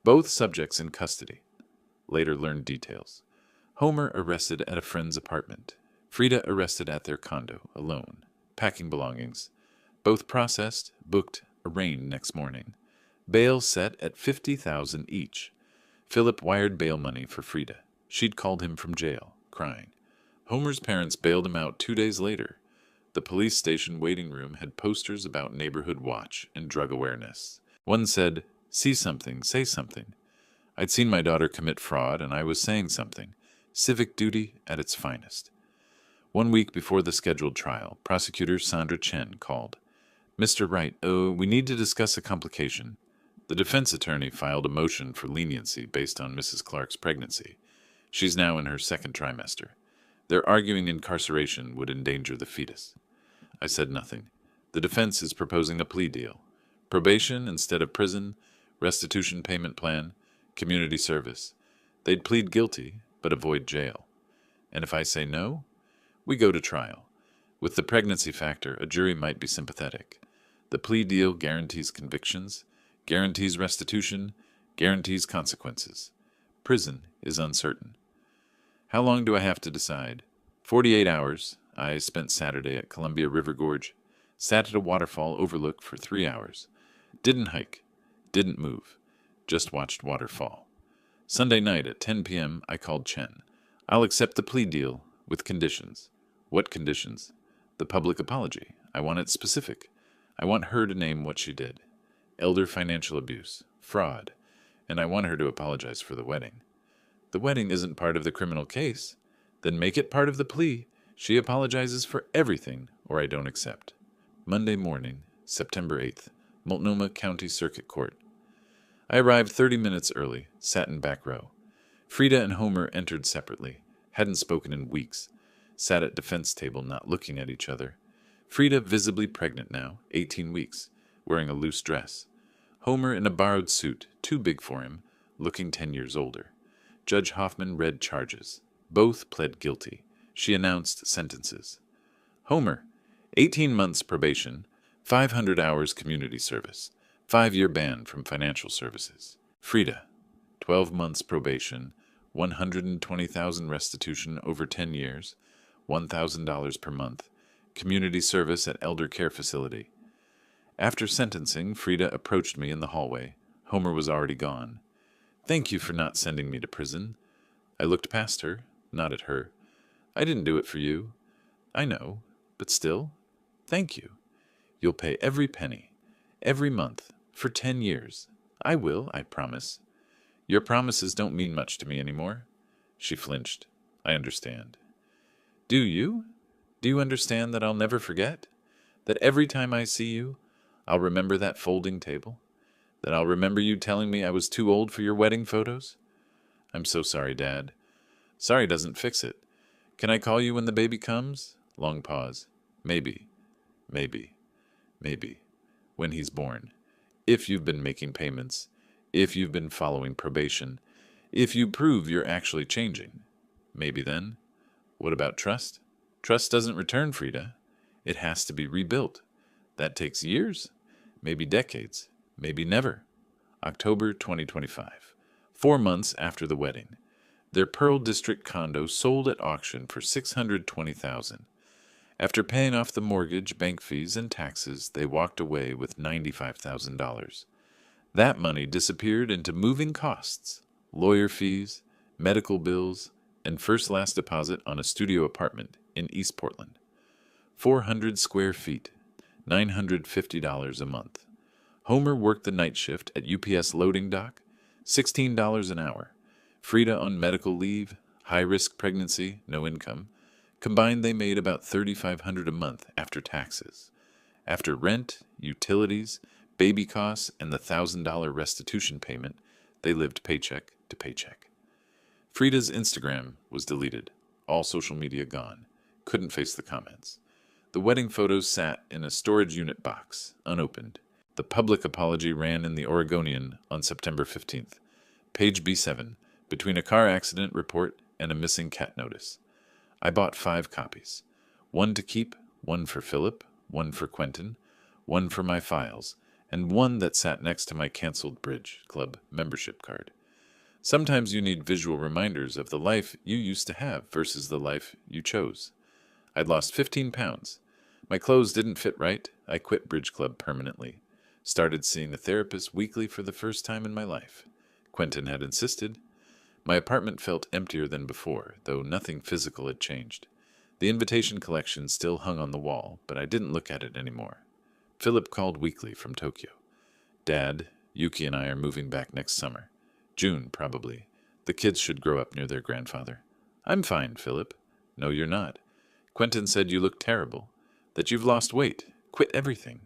Speaker 1: Both subjects in custody. Later learned details. Homer arrested at a friend's apartment. Frida arrested at their condo, alone, packing belongings. Both processed, booked, arraigned next morning. Bail set at $50,000 each. Philip wired bail money for Frida. She'd called him from jail, crying. Homer's parents bailed him out 2 days later. The police station waiting room had posters about neighborhood watch and drug awareness. One said, see something, say something. I'd seen my daughter commit fraud, and I was saying something. Civic duty at its finest. 1 week before the scheduled trial, prosecutor Sandra Chen called. Mr. Wright, we need to discuss a complication. The defense attorney filed a motion for leniency based on Mrs. Clark's pregnancy. She's now in her 2nd trimester. They're arguing incarceration would endanger the fetus. I said nothing. The defense is proposing a plea deal. Probation instead of prison, restitution payment plan, community service. They'd plead guilty, but avoid jail. And if I say no, we go to trial. With the pregnancy factor, a jury might be sympathetic. The plea deal guarantees convictions, guarantees restitution, guarantees consequences. Prison is uncertain. How long do I have to decide? 48 hours. I spent Saturday at Columbia River Gorge. Sat at a waterfall overlook for 3 hours. Didn't hike. Didn't move. Just watched waterfall. Sunday night at 10 p.m. I called Chen. I'll accept the plea deal with conditions. What conditions? The public apology. I want it specific. I want her to name what she did. Elder financial abuse. Fraud. And I want her to apologize for the wedding. The wedding isn't part of the criminal case. Then make it part of the plea. She apologizes for everything, or I don't accept. Monday morning, September 8th, Multnomah County Circuit Court. I arrived 30 minutes early, sat in back row. Frida and Homer entered separately, hadn't spoken in weeks. sat at defense table not looking at each other. Frida visibly pregnant now, 18 weeks, wearing a loose dress. Homer in a borrowed suit, too big for him, looking 10 years older. Judge Hoffman read charges. Both pled guilty. She announced sentences. Homer, 18 months probation, 500 hours community service, 5-year ban from financial services. Frida, 12 months probation, 120,000 restitution over 10 years, $1,000 per month, community service at elder care facility. After sentencing, Frida approached me in the hallway. Homer was already gone. Thank you for not sending me to prison. I looked past her, not at her. I didn't do it for you. I know, but still, thank you. You'll pay every penny, every month, for 10 years. I will, I promise. Your promises don't mean much to me anymore. She flinched. I understand. Do you? Do you understand that I'll never forget? That every time I see you, I'll remember that folding table? That I'll remember you telling me I was too old for your wedding photos? I'm so sorry, Dad. Sorry doesn't fix it. Can I call you when the baby comes? Long pause. Maybe. When he's born. If you've been making payments. If you've been following probation. If you prove you're actually changing. Maybe then. What about trust? Trust doesn't return, Frida. It has to be rebuilt. That takes years. Maybe decades. Maybe never. October 2025. 4 months after the wedding. Their Pearl District condo sold at auction for $620,000. After paying off the mortgage, bank fees, and taxes, they walked away with $95,000. That money disappeared into moving costs, lawyer fees, medical bills, and first-last deposit on a studio apartment in East Portland. 400 square feet, $950 a month. Homer worked the night shift at UPS loading dock, $16 an hour. Frida on medical leave, high-risk pregnancy, no income. Combined, they made about $3,500 a month after taxes. After rent, utilities, baby costs, and the $1,000 restitution payment, they lived paycheck to paycheck. Frida's Instagram was deleted. All social media gone. Couldn't face the comments. The wedding photos sat in a storage unit box, unopened. The public apology ran in the Oregonian on September 15th. Page B7, between a car accident report and a missing cat notice. I bought 5 copies. 1 to keep, 1 for Philip, 1 for Quentin, 1 for my files, and 1 that sat next to my canceled Bridge Club membership card. Sometimes you need visual reminders of the life you used to have versus the life you chose. I'd lost 15 pounds. My clothes didn't fit right. I quit Bridge Club permanently. Started seeing a therapist weekly for the first time in my life. Quentin had insisted. My apartment felt emptier than before, though nothing physical had changed. The invitation collection still hung on the wall, but I didn't look at it anymore. Philip called weekly from Tokyo. Dad, Yuki and I are moving back next summer. June, probably. The kids should grow up near their grandfather. I'm fine, Philip. No, you're not. Quentin said you look terrible. That you've lost weight. Quit everything.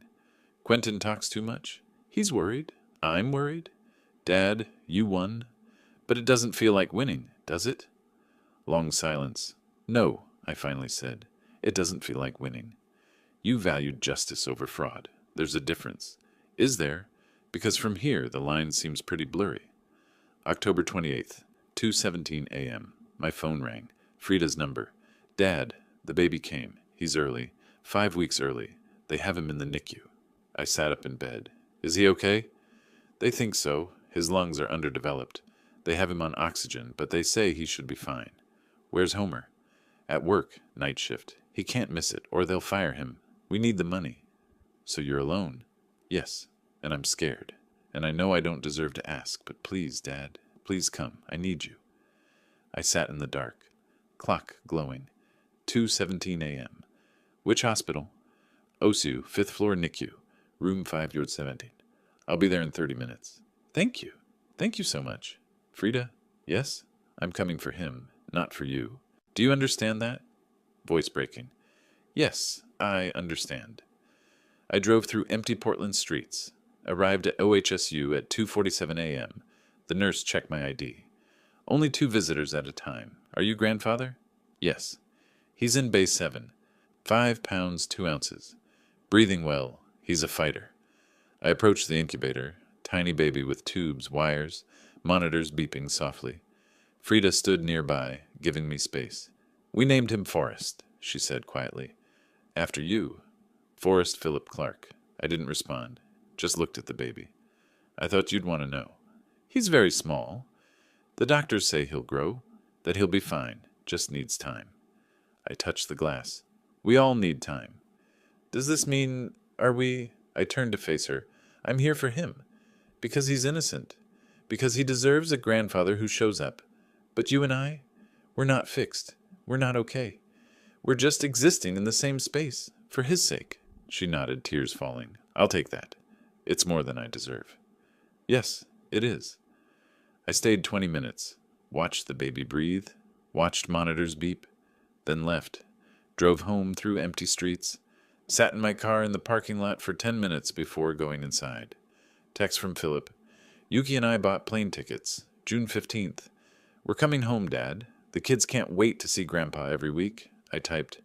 Speaker 1: Quentin talks too much. He's worried. I'm worried. Dad, you won. But it doesn't feel like winning, does it? Long silence. No, I finally said. It doesn't feel like winning. You valued justice over fraud. There's a difference. Is there? Because from here the line seems pretty blurry. October 28th, 2:17 a.m. My phone rang. Frida's number. Dad, the baby came. He's early. 5 weeks early. They have him in the NICU. I sat up in bed. Is he okay? They think so. His lungs are underdeveloped. They have him on oxygen, but they say he should be fine. Where's Homer? At work, night shift. He can't miss it, or they'll fire him. We need the money. So you're alone? Yes, and I'm scared. And I know I don't deserve to ask, but please, Dad, please come. I need you. I sat in the dark. Clock glowing. 2:17 a.m. Which hospital? OSU, 5th floor NICU, room 5-17. I'll be there in 30 minutes. Thank you. Thank you so much. Frida? Yes? I'm coming for him, not for you. Do you understand that? Voice breaking. Yes, I understand. I drove through empty Portland streets. Arrived at OHSU at 2:47 a.m. The nurse checked my ID. Only 2 visitors at a time. Are you grandfather? Yes. He's in Bay 7. 5 pounds 2 ounces. Breathing well. He's a fighter. I approached the incubator. Tiny baby with tubes, wires, monitors beeping softly. Frida stood nearby, giving me space. We named him Forrest, she said quietly. After you. Forrest Philip Clark. I didn't respond. Just looked at the baby. I thought you'd want to know. He's very small. The doctors say he'll grow, that he'll be fine, just needs time. I touched the glass. We all need time. Does this mean, are we... I turned to face her. I'm here for him. Because he's innocent. Because he deserves a grandfather who shows up. But you and I, we're not fixed. We're not okay. We're just existing in the same space, for his sake. She nodded, tears falling. I'll take that. It's more than I deserve. Yes, it is. I stayed 20 minutes, watched the baby breathe, watched monitors beep, then left, drove home through empty streets, sat in my car in the parking lot for 10 minutes before going inside. Text from Philip. Yuki and I bought plane tickets, June 15th. We're coming home, Dad. The kids can't wait to see Grandpa every week. I typed.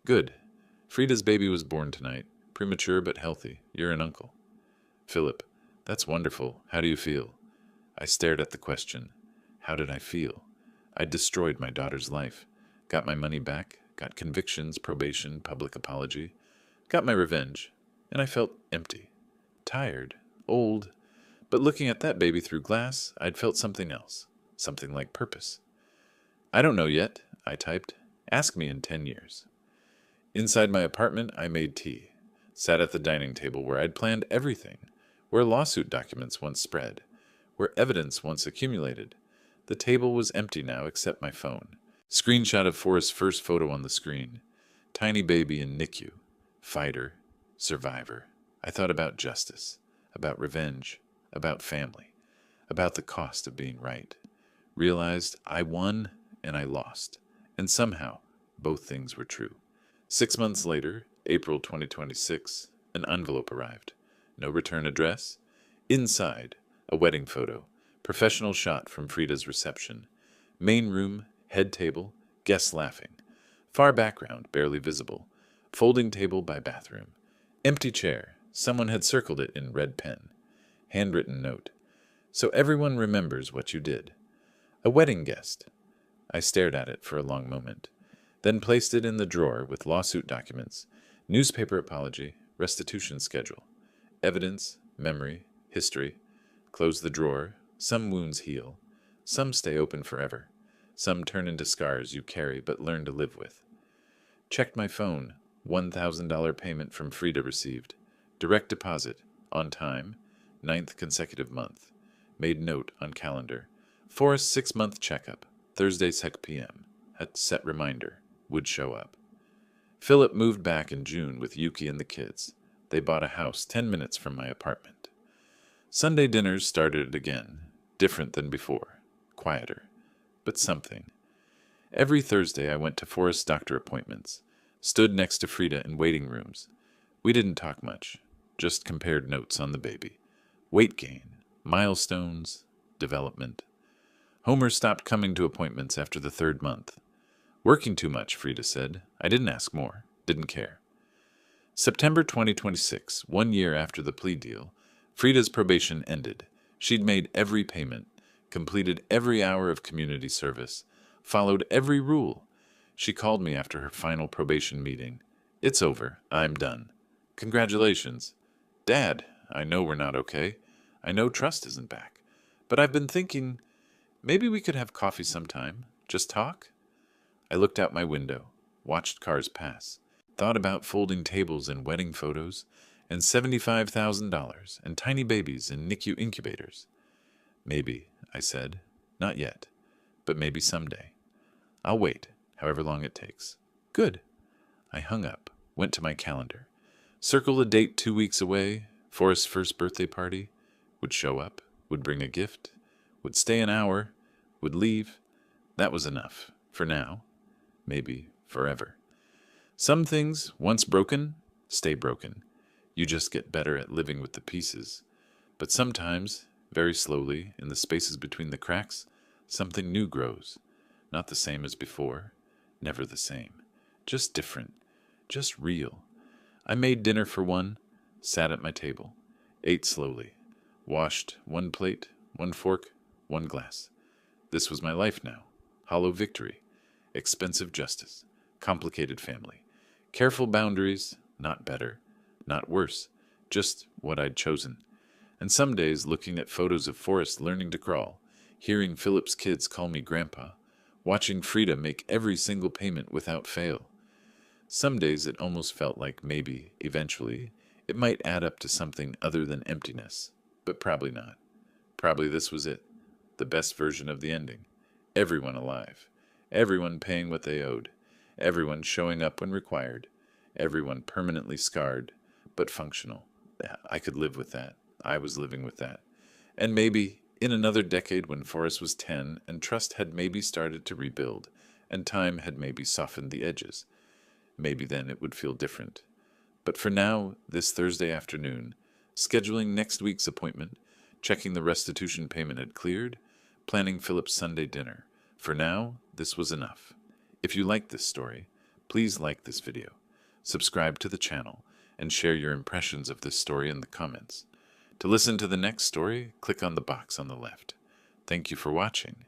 Speaker 1: Good. Frida's baby was born tonight. Premature but healthy. You're an uncle. Philip. That's wonderful. How do you feel? I stared at the question. How did I feel? I'd destroyed my daughter's life. Got my money back. Got convictions, probation, public apology. Got my revenge. And I felt empty. Tired. Old. But looking at that baby through glass, I'd felt something else. Something like purpose. I don't know yet, I typed. Ask me in 10 years. Inside my apartment, I made tea. Sat at the dining table where I'd planned everything. Where lawsuit documents once spread. Where evidence once accumulated. The table was empty now except my phone. Screenshot of Forrest's first photo on the screen. Tiny baby in NICU. Fighter. Survivor. I thought about justice. About revenge. About family. About the cost of being right. Realized I won and I lost. And somehow, both things were true. 6 months later, April 2026, an envelope arrived. No return address. Inside, a wedding photo. Professional shot from Frida's reception. Main room, head table, guests laughing. Far background, barely visible. Folding table by bathroom. Empty chair. Someone had circled it in red pen. Handwritten note. So everyone remembers what you did. A wedding guest. I stared at it for a long moment, then placed it in the drawer with lawsuit documents, newspaper apology, restitution schedule, evidence, memory, history. Close the drawer. Some wounds heal. Some stay open forever. Some turn into scars you carry but learn to live with. Checked my phone. $1,000 payment from Frida received. Direct deposit. On time. 9th consecutive month. Made note on calendar. Forrest 6-month checkup. Thursday 6 p.m. At set reminder. Would show up. Philip moved back in June with Yuki and the kids. They bought a house 10 minutes from my apartment. Sunday dinners started again. Different than before. Quieter. But something. Every Thursday I went to Forrest's doctor appointments. Stood next to Frida in waiting rooms. We didn't talk much. Just compared notes on the baby. Weight gain. Milestones. Development. Homer stopped coming to appointments after the 3rd month. Working too much, Frida said. I didn't ask more. Didn't care. September 2026, 1 year after the plea deal, Frida's probation ended. She'd made every payment, completed every hour of community service, followed every rule. She called me after her final probation meeting. It's over. I'm done. Congratulations. Dad, I know we're not okay. I know trust isn't back. But I've been thinking... maybe we could have coffee sometime. Just talk? I looked out my window, watched cars pass, thought about folding tables and wedding photos, and $75,000 and tiny babies in NICU incubators. Maybe, I said. Not yet. But maybe someday. I'll wait, however long it takes. Good. I hung up, went to my calendar. Circled a date 2 weeks away, Forrest's first birthday party. Would show up, would bring a gift. Would stay an hour, would leave. That was enough, for now, maybe forever. Some things, once broken, stay broken. You just get better at living with the pieces. But sometimes, very slowly, in the spaces between the cracks, something new grows. Not the same as before, never the same. Just different. Just real. I made dinner for one, sat at my table, ate slowly, washed one plate, one fork, one glass. This was my life now. Hollow victory. Expensive justice. Complicated family. Careful boundaries. Not better. Not worse. Just what I'd chosen. And some days looking at photos of Forrest learning to crawl, hearing Philip's kids call me Grandpa, watching Frida make every single payment without fail. Some days it almost felt like maybe, eventually, it might add up to something other than emptiness. But probably not. Probably this was it. The best version of the ending. Everyone alive. Everyone paying what they owed. Everyone showing up when required. Everyone permanently scarred, but functional. I could live with that. I was living with that. And maybe, in another decade when Forrest was 10 and trust had maybe started to rebuild, and time had maybe softened the edges, maybe then it would feel different. But for now, this Thursday afternoon, scheduling next week's appointment, checking the restitution payment had cleared, planning Philip's Sunday dinner. For now, this was enough. If you like this story, please like this video, subscribe to the channel, and share your impressions of this story in the comments. To listen to the next story, click on the box on the left. Thank you for watching.